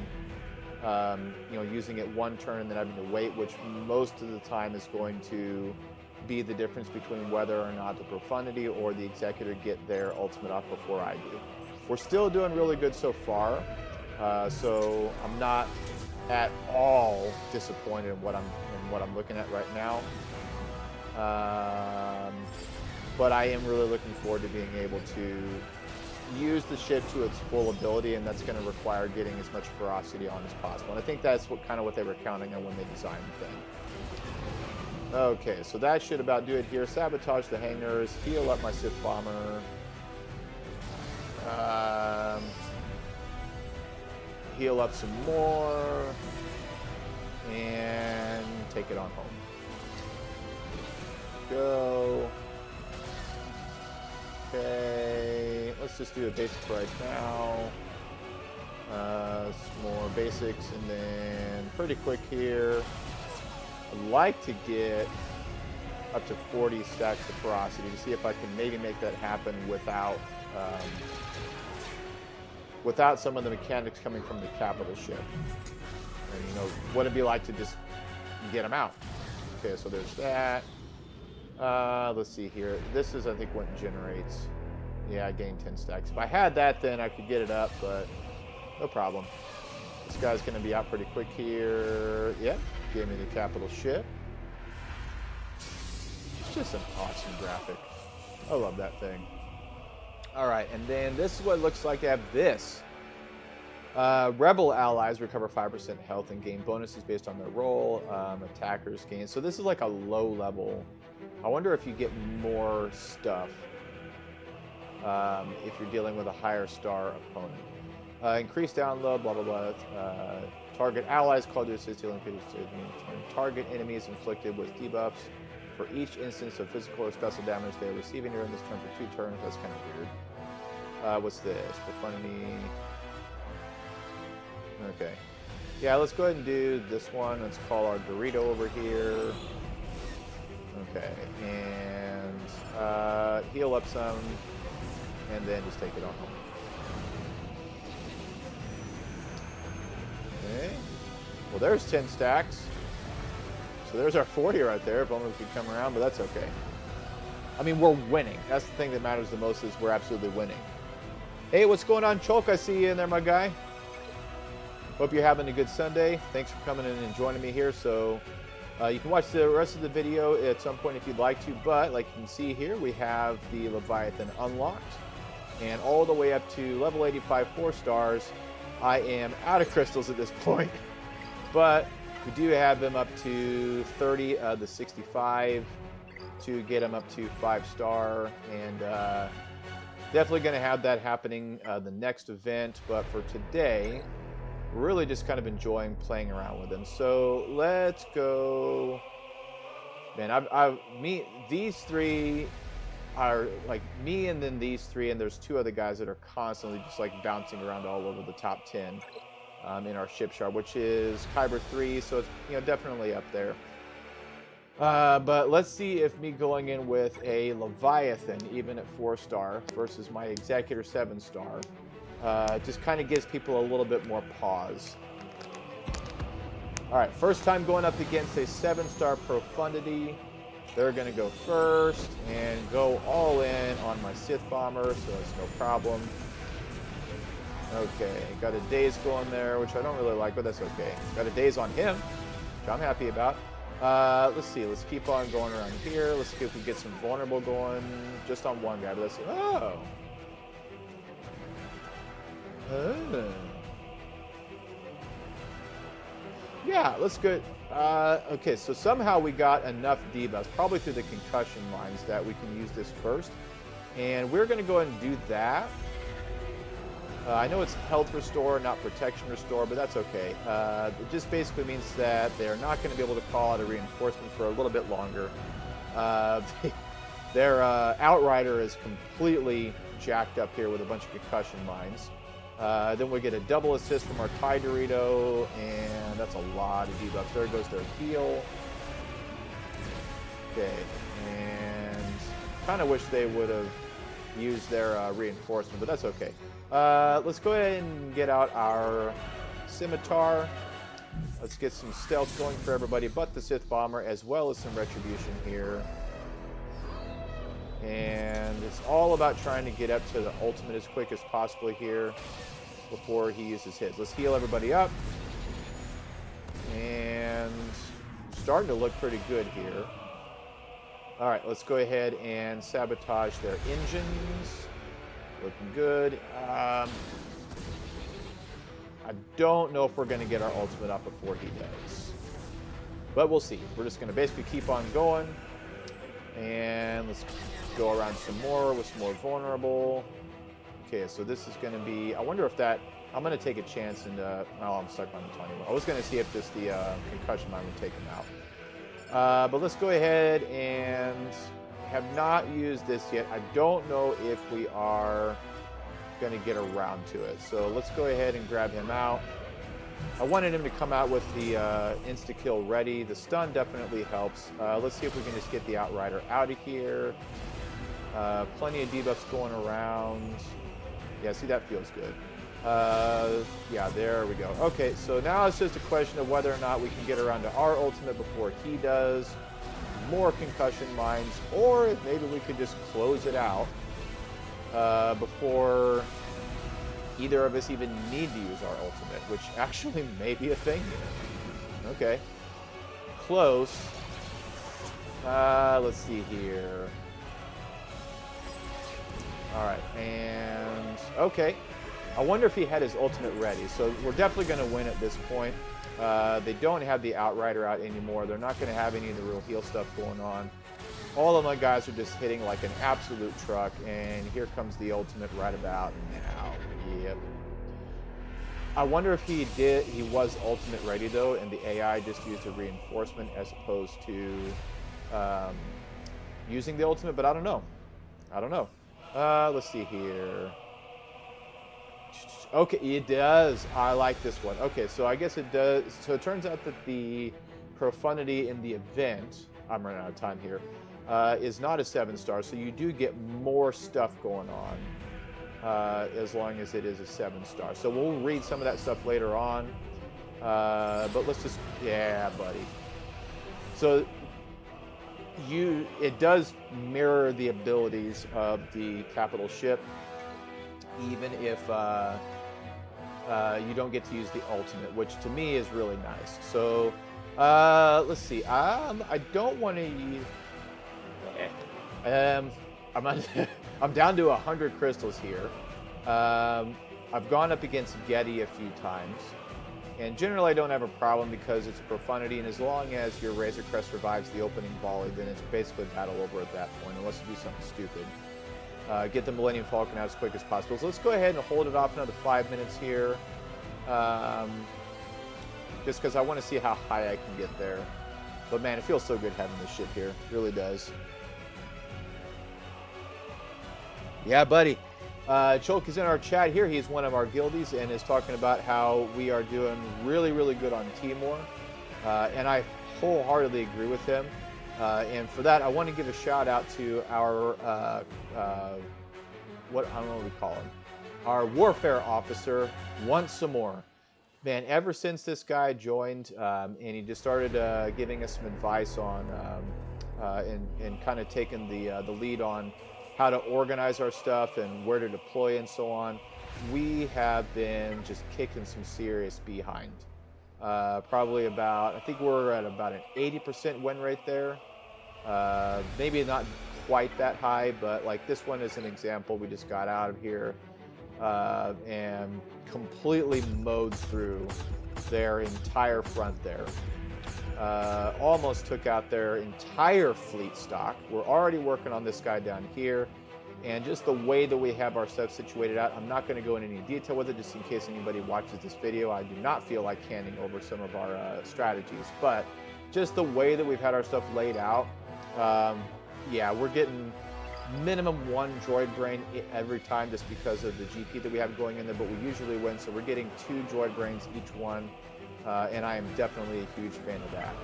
using it one turn and then having to wait, which most of the time is going to be the difference between whether or not the Profundity or the Executor get their ultimate off before I do. We're still doing really good so far, so I'm not at all disappointed in what I'm looking at right now. But I am really looking forward to being able to use the ship to its full ability, and that's going to require getting as much ferocity on as possible. And I think that's what they were counting on when they designed the thing. Okay, so that should about do it here. Sabotage the hangars, heal up my Sith Bomber. Heal up some more. And take it on home. Go. Okay, let's just do a basic right now. Some more basics, and then pretty quick here. I'd like to get up to 40 stacks of ferocity to see if I can maybe make that happen without some of the mechanics coming from the capital ship. And, you know, what it'd be like to just get them out. Okay, so there's that. Let's see here. This is, I think, what generates. Yeah, I gained 10 stacks. If I had that, then I could get it up, but no problem. This guy's going to be out pretty quick here. Yep, gave me the capital ship. It's just an awesome graphic. I love that thing. All right, and then this is what it looks like to have this. Rebel allies recover 5% health and gain bonuses based on their role. Attackers gain. So this is like a low level. I wonder if you get more stuff if you're dealing with a higher star opponent. Increased download, blah, blah, blah. Target allies called to assist healing creatures to turn. Target enemies inflicted with debuffs for each instance of physical or special damage they are receiving during this turn for 2 turns. That's kind of weird. What's this? Profundity. Okay. Yeah, let's go ahead and do this one. Let's call our Dorito over here. Okay. And heal up some. And then just take it on home. Okay. Well, there's 10 stacks. So there's our 40 right there. If only we could come around, but that's okay. I mean, we're winning. That's the thing that matters the most, is we're absolutely winning. Hey, what's going on, Cholk? I see you in there, my guy. Hope you're having a good Sunday. Thanks for coming in and joining me here. So you can watch the rest of the video at some point if you'd like to, but like you can see here, we have the Leviathan unlocked. And all the way up to level 85, 4 stars. I am out of crystals at this point, but we do have him up to 30 of the 65 to get him up to 5-star, and definitely going to have that happening the next event. But for today, we're really just kind of enjoying playing around with him. So let's go. Man, these three are like me, and then these three, and there's 2 other guys that are constantly just like bouncing around all over the top 10 in our ship shard, which is Kyber 3, so it's, you know, definitely up there. But let's see if me going in with a Leviathan, even at 4-star, versus my Executor 7-star, just kind of gives people a little bit more pause. All right, first time going up against a 7-star Profundity. They're going to go first and go all in on my Sith Bomber, so that's no problem. Okay, got a Daze going there, which I don't really like, but that's okay. Got a Daze on him, which I'm happy about. Let's see, let's keep on going around here. Let's see if we get some vulnerable going just on one guy. But let's see. Oh. Yeah, let's go. Okay, so somehow we got enough debuffs, probably through the concussion lines, that we can use this first. And we're going to go ahead and do that. I know it's health restore, not protection restore, but that's okay. It just basically means that they're not going to be able to call out a reinforcement for a little bit longer. Their Outrider is completely jacked up here with a bunch of concussion lines. Then we get a double assist from our Thai Dorito, and that's a lot of debuffs. There goes their heal. Okay, and kind of wish they would have used their reinforcement, but that's okay. Let's go ahead and get out our Scimitar. Let's get some stealth going for everybody but the Sith Bomber, as well as some retribution here. And it's all about trying to get up to the ultimate as quick as possible here before he uses his. Let's heal everybody up. And starting to look pretty good here. All right, let's go ahead and sabotage their engines. Looking good. I don't know if we're going to get our ultimate up before he does. But we'll see. We're just going to basically keep on going. And let's go around some more with some more vulnerable. Okay, so this is going to be... I wonder if that... I'm going to take a chance and... oh, I'm stuck on the Tony. I was going to see if this the concussion mine would take him out. But let's go ahead and... have not used this yet. I don't know if we are going to get around to it. So let's go ahead and grab him out. I wanted him to come out with the insta-kill ready. The stun definitely helps. Let's see if we can just get the Outrider out of here. Plenty of debuffs going around. Yeah, see, that feels good. Yeah, there we go. Okay, so now it's just a question of whether or not we can get around to our ultimate before he does. More concussion mines, or if maybe we could just close it out before either of us even need to use our ultimate, which actually may be a thing here. Okay. Close. Let's see here. Alright, and... okay. I wonder if he had his ultimate ready. So we're definitely going to win at this point. They don't have the Outrider out anymore. They're not going to have any of the real heal stuff going on. All of my guys are just hitting like an absolute truck, and here comes the ultimate right about now. Yep. I wonder if he was ultimate ready though, and the AI just used a reinforcement as opposed to using the ultimate, but I don't know. I don't know. Let's see here. Okay, it does. I like this one. Okay, so I guess it does. So it turns out that the profundity in the event, I'm running out of time here, is not a 7-star, so you do get more stuff going on as long as it is a 7-star. So we'll read some of that stuff later on, but let's just, yeah, buddy. So it does mirror the abilities of the capital ship, even if you don't get to use the ultimate, which to me is really nice. So let's see. I don't want to use. I'm down to 100 crystals here. I've gone up against Getty a few times, and generally I don't have a problem because it's profundity, and as long as your Razor Crest survives the opening volley, then it's basically battle over at that point, unless you do something stupid. Get the Millennium Falcon out as quick as possible. So let's go ahead and hold it off another 5 minutes here, just because I want to see how high I can get there. But man, it feels so good having this ship here. It really does. Yeah, buddy. Cholk is in our chat here. He's one of our guildies and is talking about how we are doing really, really good on Timor. And I wholeheartedly agree with him. And for that, I want to give a shout out to our, I don't know what we call him, our warfare officer, Once Some More. Man, ever since this guy joined, and he just started giving us some advice on, and kind of taking the lead on how to organize our stuff and where to deploy and so on, we have been just kicking some serious behind. Probably about, I think we're at about an 80% win rate there. Maybe not quite that high, but like this one is an example. We just got out of here and completely mowed through their entire front there. Almost took out their entire fleet stock. We're already working on this guy down here, and just the way that we have our stuff situated out, I'm not going to go into any detail with it just in case anybody watches this video. I do not feel like handing over some of our strategies, but just the way that we've had our stuff laid out, yeah, we're getting minimum 1 droid brain every time just because of the GP that we have going in there, but we usually win, so we're getting 2 droid brains each one. And I am definitely a huge fan of that.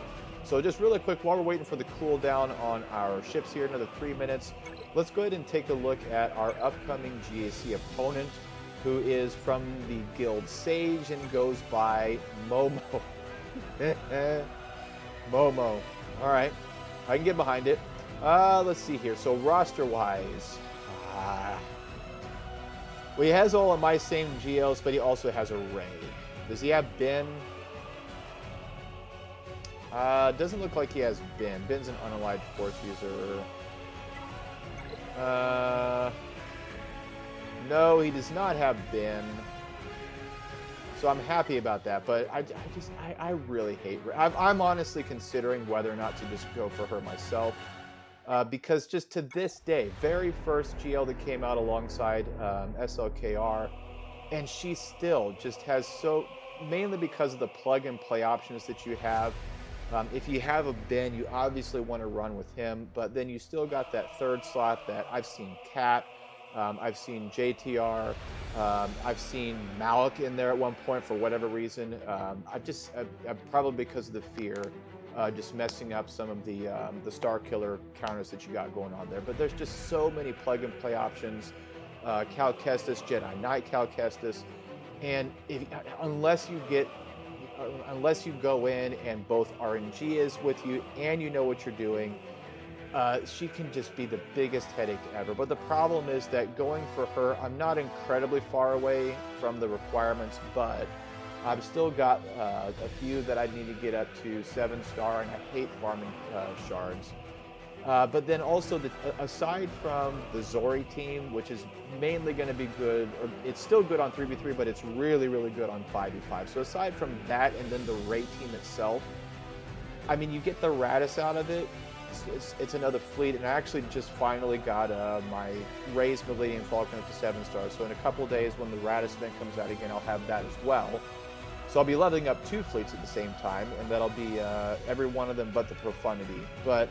So just really quick, while we're waiting for the cooldown on our ships here, another 3 minutes, let's go ahead and take a look at our upcoming GAC opponent, who is from the Guild Sage and goes by Momo. Momo. All right, I can get behind it. Let's see here. So roster-wise, well, he has all of my same GLs, but he also has a Ray. Does he have Ben? Doesn't look like he has Ben. Ben's an unallied force user. No, he does not have Ben. So I'm happy about that, but I really hate her. I'm honestly considering whether or not to just go for her myself. Because just to this day, very first GL that came out alongside SLKR, and she still just has so, mainly because of the plug-and-play options that you have. If you have a Ben, you obviously want to run with him, but then you still got that third slot that I've seen Cat, I've seen JTR. I've seen Malik in there at one point for whatever reason. Probably because of the fear, just messing up some of the Star Killer counters that you got going on there. But there's just so many plug and play options. Cal Kestis, Jedi Knight Cal Kestis, and unless you go in and both RNG is with you and you know what you're doing, she can just be the biggest headache ever. But the problem is that going for her, I'm not incredibly far away from the requirements, but I've still got a few that I need to get up to 7-star, and I hate farming shards. But then also, aside from the Zori team, which is mainly going to be good, or it's still good on 3v3, but it's really, really good on 5v5. So aside from that, and then the Rey team itself, I mean, you get the Radis out of it. It's another fleet, and I actually just finally got my Rey's Millennium Falcon up to 7-stars. So in a couple days, when the Radis event comes out again, I'll have that as well. So I'll be leveling up 2 fleets at the same time, and that'll be every one of them but the Profundity. But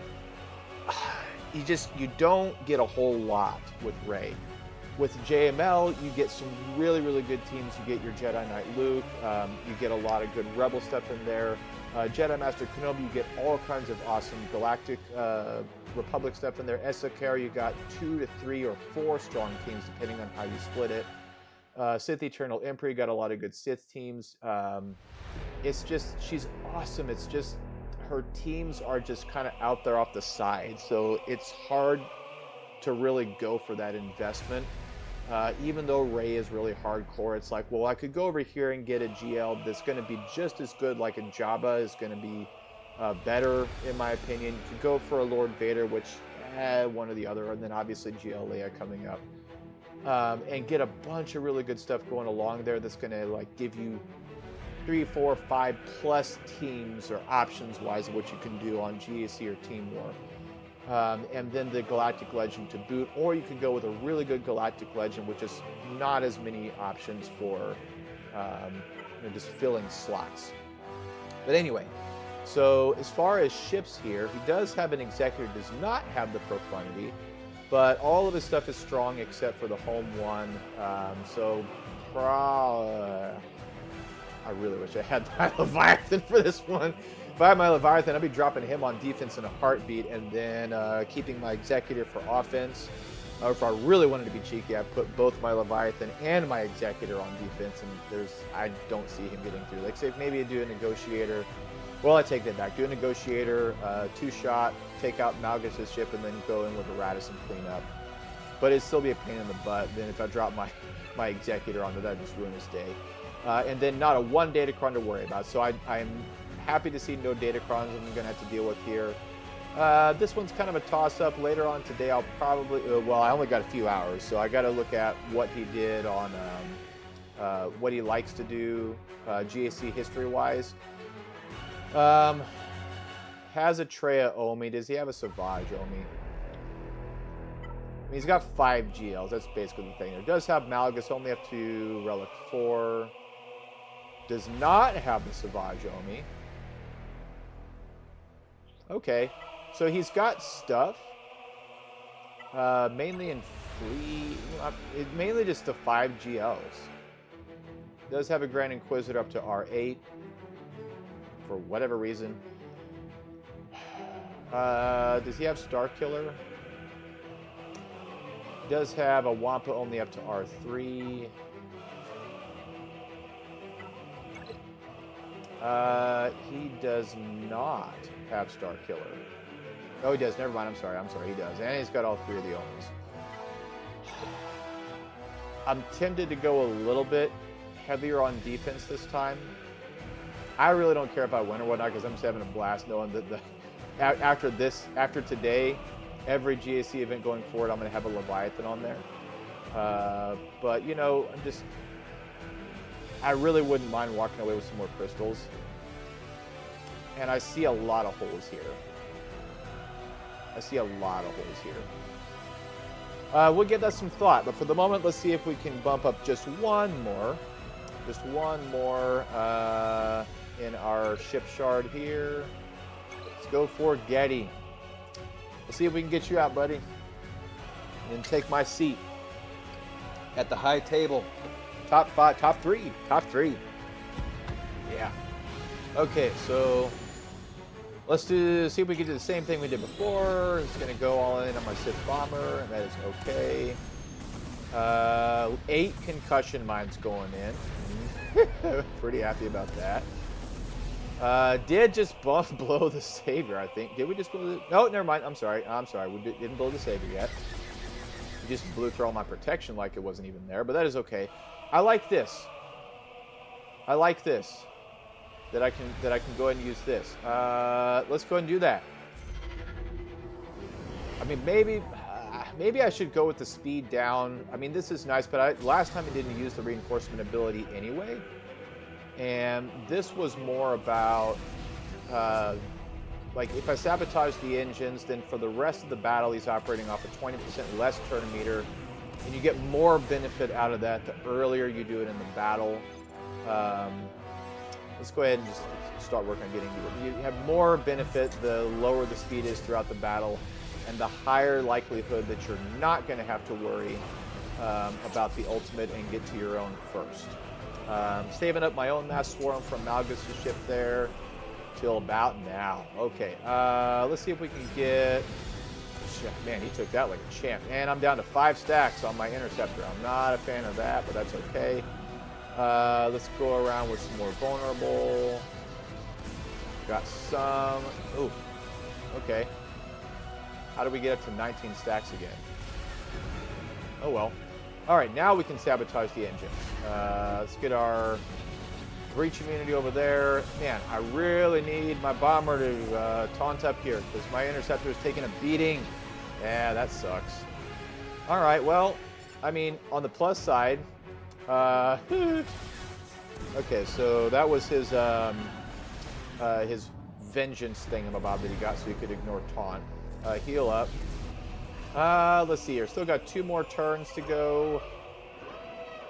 you don't get a whole lot with Rey. With JML, you get some really, really good teams. You get your Jedi Knight Luke. You get a lot of good Rebel stuff in there. Jedi Master Kenobi, you get all kinds of awesome Galactic Republic stuff in there. Essakar, you got 2 to 3 or 4 strong teams, depending on how you split it. Sith Eternal Emperor, you got a lot of good Sith teams. It's just, she's awesome. It's just, her teams are just kind of out there off the side, so it's hard to really go for that investment. Even though Rey is really hardcore, it's like, well, I could go over here and get a GL that's going to be just as good, like a Jabba is going to be better, in my opinion. You could go for a Lord Vader, which, one or the other, and then obviously GL Leia coming up. And get a bunch of really good stuff going along there that's going to like give you 3, 4, 5 plus teams or options wise of what you can do on GAC or Team War. And then the Galactic Legend to boot, or you could go with a really good Galactic Legend, which is not as many options for just filling slots. But anyway, so as far as ships here, he does have an Executor, does not have the Profundity, but all of his stuff is strong except for the home one. I really wish I had my Leviathan for this one. If I had my Leviathan, I'd be dropping him on defense in a heartbeat, and then keeping my Executor for offense. Or if I really wanted to be cheeky, I'd put both my Leviathan and my Executor on defense, and I don't see him getting through. Like, say, maybe I do a Negotiator. Well, I take that back. Do a Negotiator, 2-shot, take out Malgus' ship, and then go in with a Radis and clean up. But it'd still be a pain in the butt. Then if I drop my Executor onto that, just ruin his day. And then not a 1 Datacron to worry about. So I'm happy to see no Datacrons I'm going to have to deal with here. This one's kind of a toss-up. Later on today, I'll probably... well, I only got a few hours, so I got to look at what he did on... what he likes to do GAC history-wise. Has a Traya Omi. Does he have a Savage Omi? I mean, he's got 5 GLs. That's basically the thing. It does have Malgus only up to Relic 4. Does not have the Savage Omi. Okay. So he's got stuff. Mainly in free... mainly just the 5 GLs. Does have a Grand Inquisitor up to R8. For whatever reason. Does he have Star Killer? He does have a Wampa only up to R3. He does not have Star Killer. Oh, he does. Never mind. I'm sorry. He does. And he's got all 3 of the Omis. I'm tempted to go a little bit heavier on defense this time. I really don't care if I win or whatnot, because I'm just having a blast knowing that after today, every GAC event going forward, I'm going to have a Leviathan on there. But, you know, I really wouldn't mind walking away with some more crystals. And I see a lot of holes here. We'll give that some thought, but for the moment, let's see if we can bump up just one more. In our ship shard here. Let's go for Getty. We'll see if we can get you out, buddy. And take my seat. at the high table. Top five, top three, top three. Yeah. Okay, so let's see if we can do the same thing we did before. It's going to go all in on my Sith Bomber, and that is okay. 8 concussion mines going in. Pretty happy about that. Did just blow the Savior, I think. Did we just blow the... No, never mind. I'm sorry. We didn't blow the Savior yet. We just blew through all my protection like it wasn't even there, but that is okay. I like this. I like this. That I can go ahead and use this. Let's go ahead and do that. I mean, maybe I should go with the speed down. I mean, this is nice, but last time I didn't use the reinforcement ability anyway. And this was more about, like, if I sabotage the engines, then for the rest of the battle, he's operating off a 20% less turn meter. And you get more benefit out of that the earlier you do it in the battle. Let's go ahead and just start working on getting you. You have more benefit the lower the speed is throughout the battle, and the higher likelihood that you're not going to have to worry about the ultimate and get to your own first. Saving up my own mass swarm from Malgus' ship there till about now. Okay, let's see if we can get... Man, he took that like a champ. And I'm down to 5 stacks on my interceptor. I'm not a fan of that, but that's okay. Let's go around with some more vulnerable. Got some... Ooh, okay. How do we get up to 19 stacks again? Oh well. Alright, now we can sabotage the engines. Let's get our breach immunity over there. Man, I really need my bomber to taunt up here because my interceptor is taking a beating. Yeah, that sucks. Alright, well, I mean, on the plus side, okay, so that was his vengeance thingamabob that he got so he could ignore taunt. Heal up. Let's see here. Still got 2 more turns to go.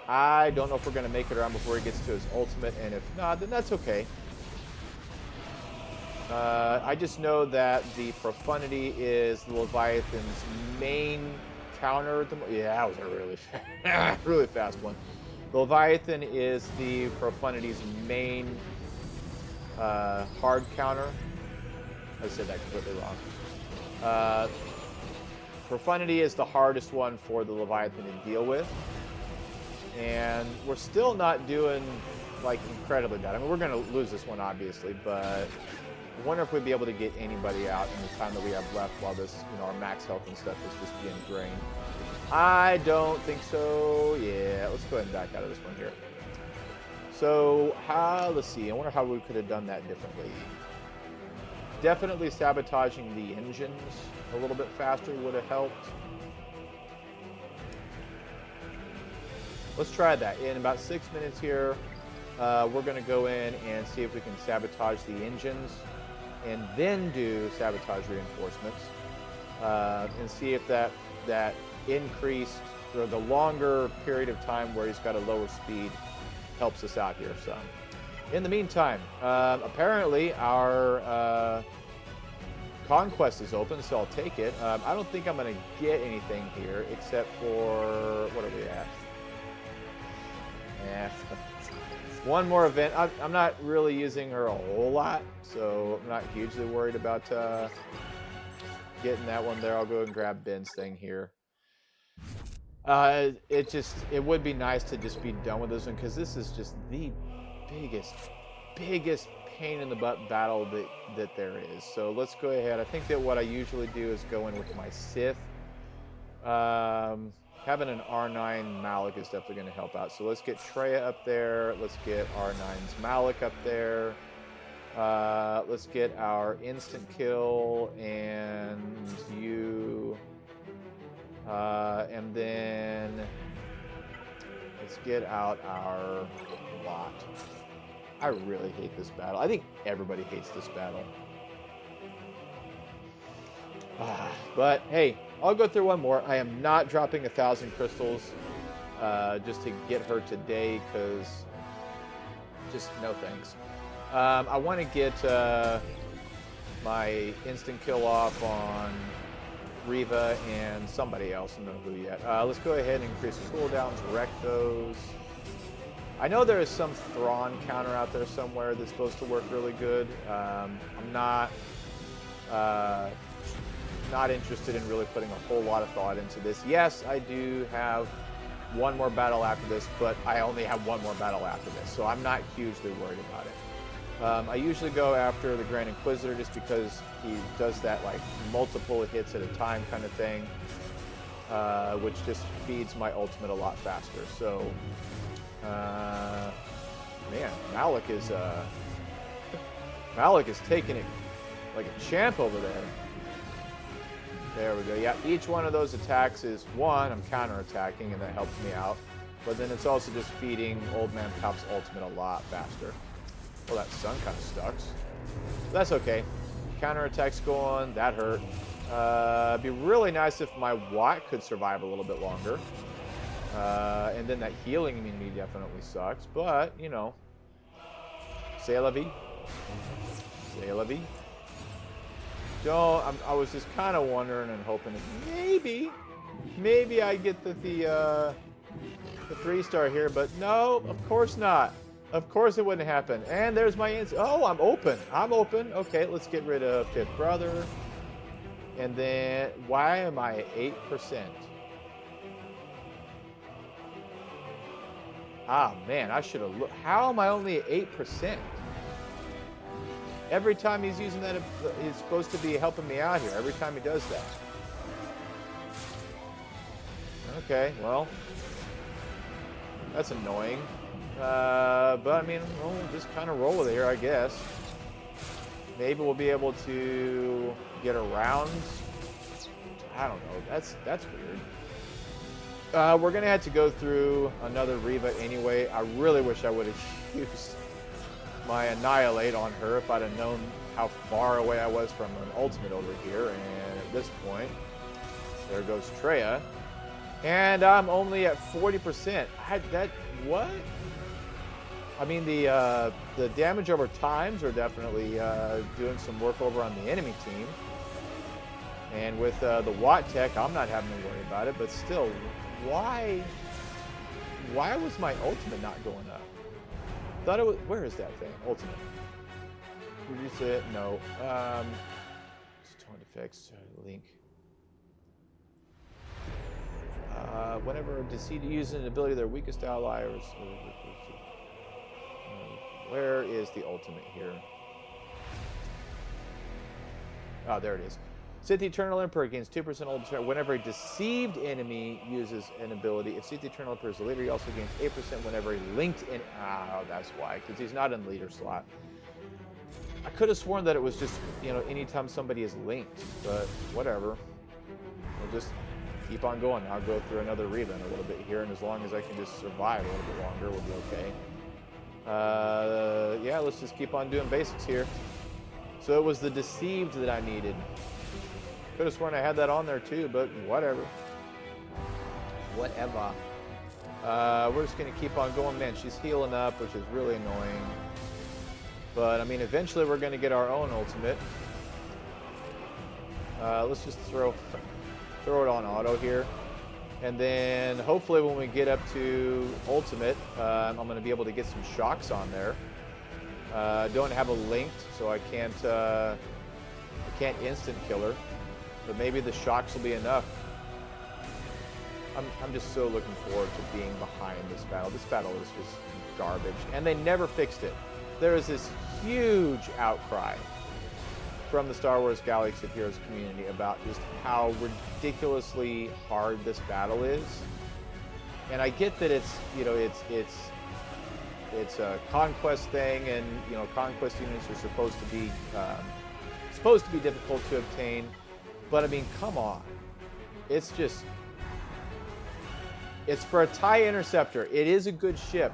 I don't know if we're going to make it around before he gets to his ultimate, and if not, then that's okay. I just know that the Profundity is the Leviathan's main counter. Yeah, that was a really really fast one. The Leviathan is the Profundity's main hard counter. I said that completely wrong. Profundity is the hardest one for the Leviathan to deal with. And we're still not doing, like, incredibly bad. I mean, we're going to lose this one, obviously, but I wonder if we'd be able to get anybody out in the time that we have left while this, you know, our max health and stuff is just being drained. I don't think so. Yeah, let's go ahead and back out of this one here. So, let's see. I wonder how we could have done that differently. Definitely sabotaging the engines a little bit faster would have helped. Let's try that. In about 6 minutes here, we're going to go in and see if we can sabotage the engines and then do sabotage reinforcements and see if that increased, or the longer period of time where he's got a lower speed helps us out here some. In the meantime, apparently our conquest is open, so I'll take it. I don't think I'm going to get anything here except for, what are we at? Yeah, one more event. I'm not really using her a whole lot, so I'm not hugely worried about getting that one there. I'll go and grab Ben's thing here. It would be nice to just be done with this one, because this is just the biggest pain in the butt battle that there is. So let's go ahead. I think that what I usually do is go in with my Sith. Having an R9 Malik is definitely going to help out. So let's get Treya up there. Let's get R9's Malik up there. Let's get our instant kill and you. And then let's get out our lot. I really hate this battle. I think everybody hates this battle. But hey, I'll go through one more. I am not dropping 1,000 crystals just to get her today, because just no thanks. I want to get my instant kill off on Riva and somebody else. I don't know who yet. Let's go ahead and increase the cooldowns, wreck those. I know there is some Thrawn counter out there somewhere that's supposed to work really good. I'm not interested in really putting a whole lot of thought into this. Yes, I do have one more battle after this, but I only have one more battle after this, so I'm not hugely worried about it. I usually go after the Grand Inquisitor just because he does that like multiple hits at a time kind of thing, which just feeds my ultimate a lot faster. So, man, Malik is taking it like a champ over there. There we go. Yeah, each one of those attacks is one, I'm counterattacking, and that helps me out. But then it's also just feeding Old Man Palp's ultimate a lot faster. Well, that sun kind of sucks. That's okay. Counterattack's going. That hurt. It'd be really nice if my Watt could survive a little bit longer. And then that healing immunity definitely sucks. But, you know. C'est la vie. C'est la vie. I was just kind of wondering and hoping that maybe I get the 3-star here, but no, of course not. Of course it wouldn't happen. And there's my answer. Oh, I'm open. I'm open. Okay, let's get rid of Fifth Brother. And then, why am I at 8%? Ah, man, I should have looked. How am I only at 8%? Every time he's using that, he's supposed to be helping me out here. Every time he does that. Okay, well, that's annoying. But I mean, we'll just kind of roll with it here, I guess. Maybe we'll be able to get around. I don't know. That's weird. We're gonna have to go through another Riva anyway. I really wish I would have used my Annihilate on her if I'd have known how far away I was from an ultimate over here. And at this point, there goes Treya. And I'm only at 40%. What? I mean, the damage over times are definitely doing some work over on the enemy team. And with the Watt Tech, I'm not having to worry about it. But still, why was my ultimate not going up? Thought it was. Where is that thing? Ultimate. Reduce it. No. Tone effects. Link. Whenever Deceit uses an ability, their weakest ally. Where is the ultimate here? Oh, there it is. Sith the Eternal Emperor gains 2% ultimate whenever a deceived enemy uses an ability. If Sith the Eternal Emperor is the leader, he also gains 8% whenever a linked in. Oh, that's why, because he's not in leader slot. I could have sworn that it was just, you know, anytime somebody is linked, but whatever. We'll just keep on going. I'll go through another Riva in a little bit here, and as long as I can just survive a little bit longer, we'll be okay. Yeah, let's just keep on doing basics here. So it was the deceived that I needed. Could have sworn I had that on there too, but whatever. Whatever. We're just going to keep on going. Man, she's healing up, which is really annoying. But, I mean, eventually we're going to get our own ultimate. Let's just throw it on auto here. And then, hopefully, when we get up to ultimate, I'm going to be able to get some shocks on there. Don't have a linked, so I can't instant kill her. But maybe the shocks will be enough. I'm just so looking forward to being behind this battle. This battle is just garbage. And they never fixed it. There is this huge outcry from the Star Wars Galaxy of Heroes community about just how ridiculously hard this battle is. And I get that it's, you know, it's a conquest thing, and, you know, conquest units are supposed to be difficult to obtain. But I mean, come on. It's just, it's for a TIE Interceptor. It is a good ship.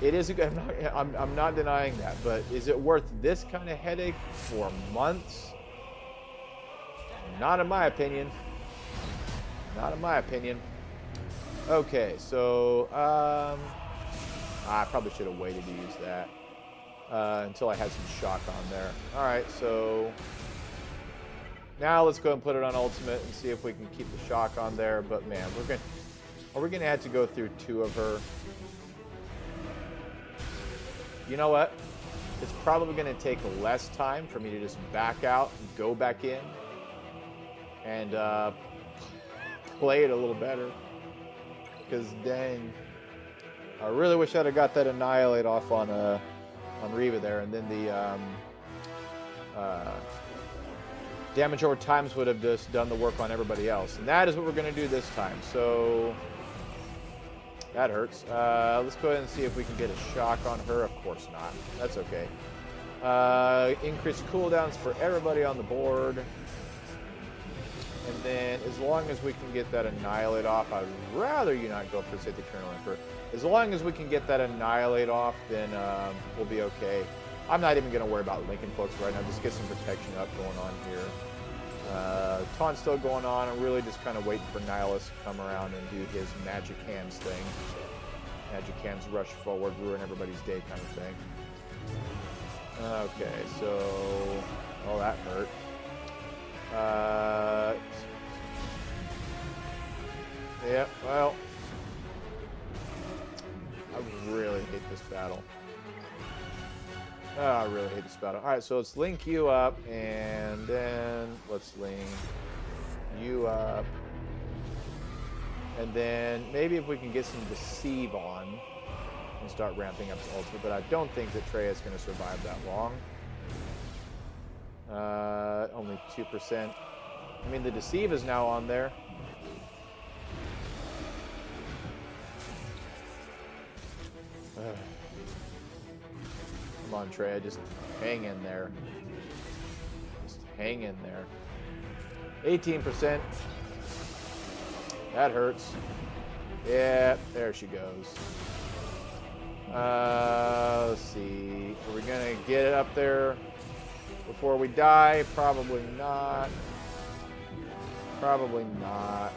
It is a good, I'm not denying that, but is it worth this kind of headache for months? Not in my opinion. Not in my opinion. Okay, so, I probably should have waited to use that until I had some shock on there. All right, so Now let's go and put it on ultimate and see if we can keep the shock on there. But man, are we gonna have to go through 2 of her? You know what? It's probably gonna take less time for me to just back out, go back in, and play it a little better. Because dang, I really wish I'd have got that Annihilate off on Reva there, and then the damage over times would have just done the work on everybody else. And that is what we're going to do this time. So that hurts. Let's go ahead and see if we can get a shock on her. Of course not. That's okay. Increased cooldowns for everybody on the board. And then as long as we can get that Annihilate off, I'd rather you not go for Sith Eternal Emperor. As long as we can get that Annihilate off, then we'll be okay. I'm not even going to worry about Lincoln Cloaks right now. Just get some protection up going on here. Taunt's still going on. I'm really just kind of waiting for Nihilus to come around and do his Magic Hands thing. Magic Hands rush forward, ruin everybody's day kind of thing. Okay, so... Oh, that hurt. Yeah, well... I really hate this battle. Oh, I really hate this battle. Alright, so let's link you up, and then let's link you up. And then maybe if we can get some Deceive on and start ramping up the ultimate, but I don't think that Trey's going to survive that long. Only 2%. I mean, the Deceive is now on there. Come on, Trey, just hang in there. Just hang in there. 18%. That hurts. Yeah, there she goes. Let's see. Are we gonna get it up there before we die? Probably not. Probably not.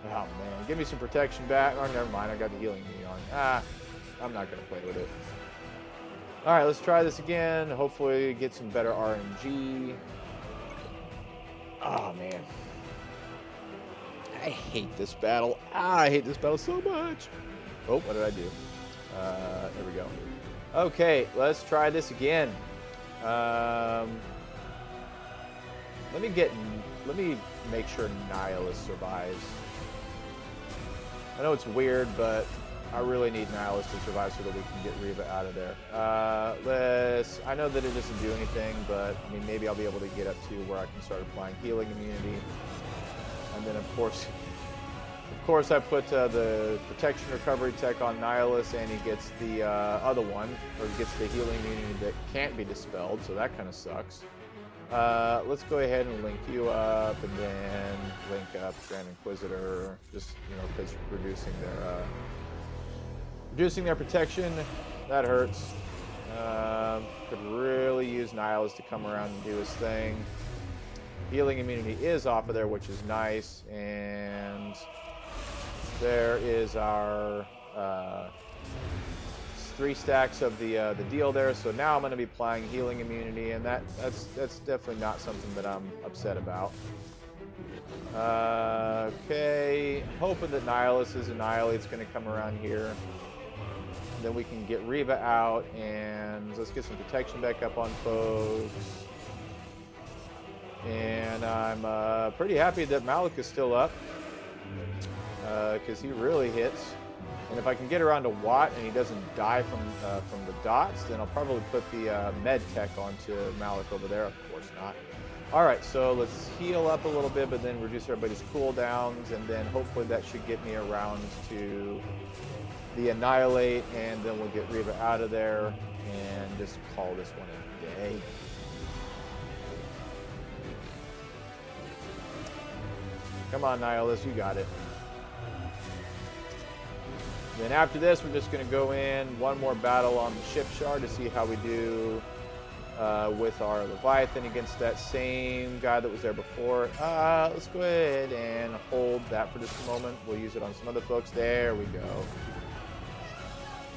Oh man, give me some protection back. Oh, never mind, I got the healing knee on. I'm not gonna play with it. Alright, let's try this again. Hopefully get some better RNG. Oh man. I hate this battle. I hate this battle so much. Oh, what did I do? There we go. Okay, let's try this again. Let me make sure Nihilus survives. I know it's weird, but I really need Nihilus to survive so that we can get Reva out of there. I know that it doesn't do anything, but I mean, maybe I'll be able to get up to where I can start applying healing immunity. And then, of course, I put the protection recovery tech on Nihilus, and he gets the other one, or he gets the healing immunity that can't be dispelled, so that kind of sucks. Let's go ahead and link you up, and then link up Grand Inquisitor, just, you know, because reducing their protection, that hurts. Could really use Nihilus to come around and do his thing. Healing immunity is off of there, which is nice, and there is our 3 stacks of the deal there. So now I'm going to be applying healing immunity, and that's definitely not something that I'm upset about. Okay, hoping that Nihilus' Annihilate's going to come around here. Then we can get Reva out, and let's get some protection back up on folks. And I'm pretty happy that Malik is still up, because he really hits. And if I can get around to Watt and he doesn't die from the dots, then I'll probably put the med tech onto Malik over there. Of course not. All right, so let's heal up a little bit, but then reduce everybody's cooldowns, and then hopefully that should get me around to the Annihilate, and then we'll get Reva out of there and just call this one a day. Come on, Nihilus, you got it. Then after this, we're just going to go in one more battle on the ship shard to see how we do with our Leviathan against that same guy that was there before. Let's go ahead and hold that for just a moment. We'll use it on some other folks. There we go.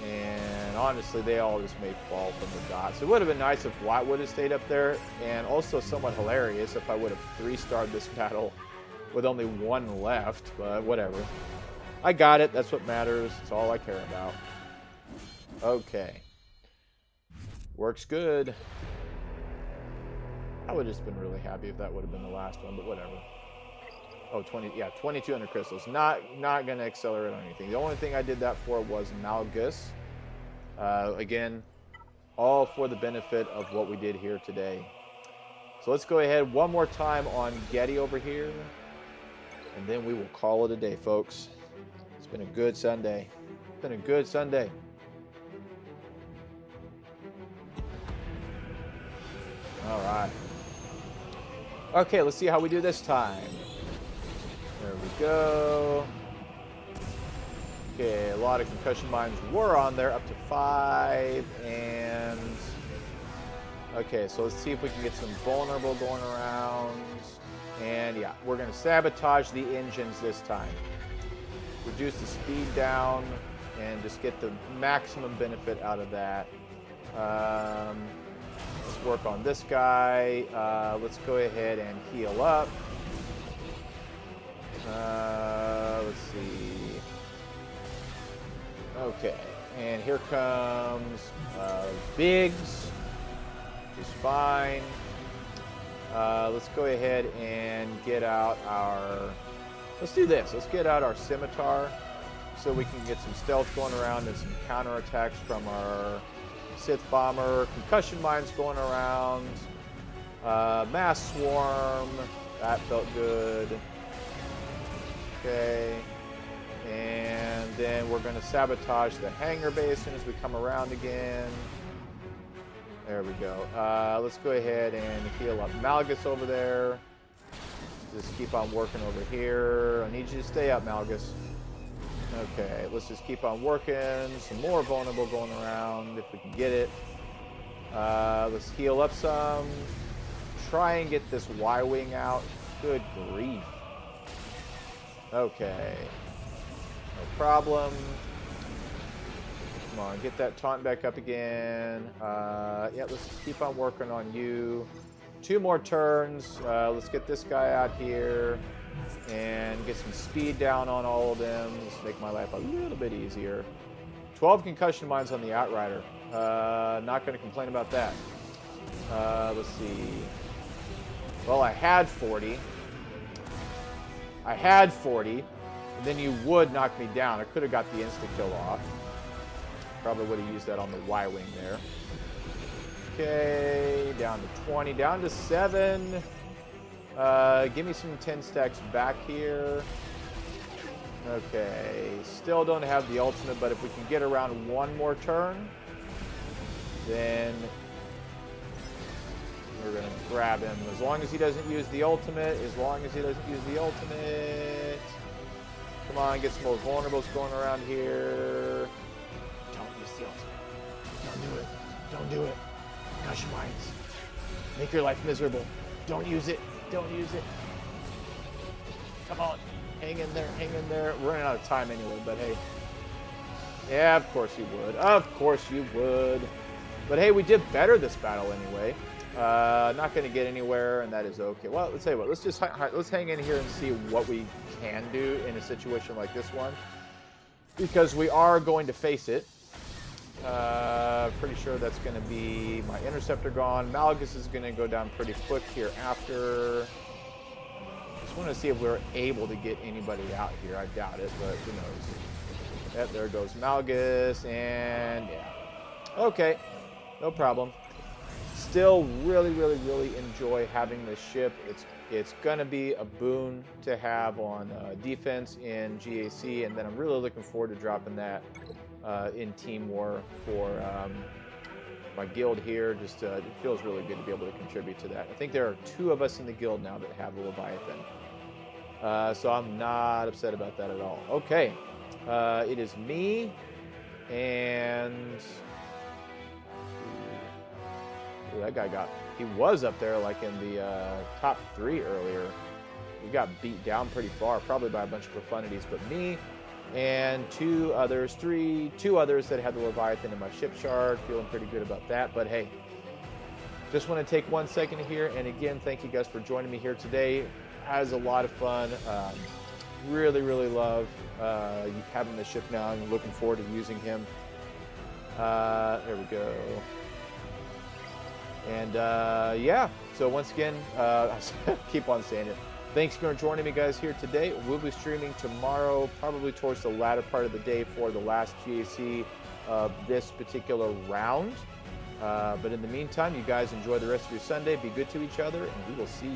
And And honestly, they all just may fall from the dots. It would have been nice if Watt would have stayed up there, and also somewhat hilarious if I would have 3-starred this battle with only 1 left, but whatever. I got it. That's what matters. That's all I care about. Okay. Works good. I would have just been really happy if that would have been the last one, but whatever. Oh, 2200 crystals. Not going to accelerate on anything. The only thing I did that for was Malgus. Again, all for the benefit of what we did here today. So let's go ahead one more time on Getty over here. And then we will call it a day, folks. It's been a good Sunday. It's been a good Sunday. All right. Okay, let's see how we do this time. There we go. Okay, a lot of concussion mines were on there, up to 5, and... Okay, so let's see if we can get some vulnerable going around. And yeah, we're going to sabotage the engines this time. Reduce the speed down, and just get the maximum benefit out of that. Let's work on this guy. Let's go ahead and heal up. Let's see. Okay, and here comes Biggs, which is fine. Let's go ahead and get out our... Let's do this. Let's get out our Scimitar so we can get some stealth going around and some counterattacks from our Sith Bomber. Concussion mines going around. Mass Swarm. That felt good. Okay. And then we're going to sabotage the hangar bay as soon as we come around again. There we go. Let's go ahead and heal up Malgus over there. Just keep on working over here. I need you to stay up, Malgus. Okay, let's just keep on working. Some more vulnerable going around if we can get it. Let's heal up some. Try and get this Y-Wing out. Good grief. Okay. No problem. Come on, get that taunt back up again. Yeah, let's keep on working on you. 2 more turns. Let's get this guy out here and get some speed down on all of them. Just make my life a little bit easier. 12 concussion mines on the Outrider. Not going to complain about that. Let's see. Well, I had 40. And then you would knock me down. I could have got the insta-kill off. Probably would have used that on the Y-Wing there. Okay, down to 20, down to 7. Give me some 10 stacks back here. Okay, still don't have the ultimate, but if we can get around 1 more turn, then we're going to grab him. As long as he doesn't use the ultimate, Come on, get some more vulnerables going around here. Don't use the ultimate. Don't do it. Concussion mines. Make your life miserable. Don't use it. Come on. Hang in there. We're running out of time anyway, but hey. Yeah, of course you would. But hey, we did better this battle anyway. Not going to get anywhere, and that is okay. Well, let's tell you what. Let's hang in here and see what we can do in a situation like this one, because we are going to face it. Pretty sure that's going to be my interceptor gone. Malgus is going to go down pretty quick here after. Just want to see if we're able to get anybody out here. I doubt it, but who knows. Yep, there goes Malgus, and yeah. Okay, no problem. Still really enjoy having this ship. It's going to be a boon to have on defense in GAC, and then I'm really looking forward to dropping that in Team War for my guild here. Just it feels really good to be able to contribute to that. I think there are 2 of us in the guild now that have the Leviathan. So I'm not upset about that at all. Okay, it is me, and that guy he was up there like in the top 3 earlier. He got beat down pretty far, probably by a bunch of profundities, but me and two others that had the Leviathan in my ship shard. Feeling pretty good about that. But hey, just want to take 1 second here, and again, thank you guys for joining me here today. I was a lot of fun. Really, really love having the ship now, and looking forward to using him. There we go. And yeah, so once again, I keep on saying it. Thanks for joining me, guys, here today. We'll be streaming tomorrow, probably towards the latter part of the day for the last GAC of this particular round. But in the meantime, you guys enjoy the rest of your Sunday. Be good to each other, and we will see you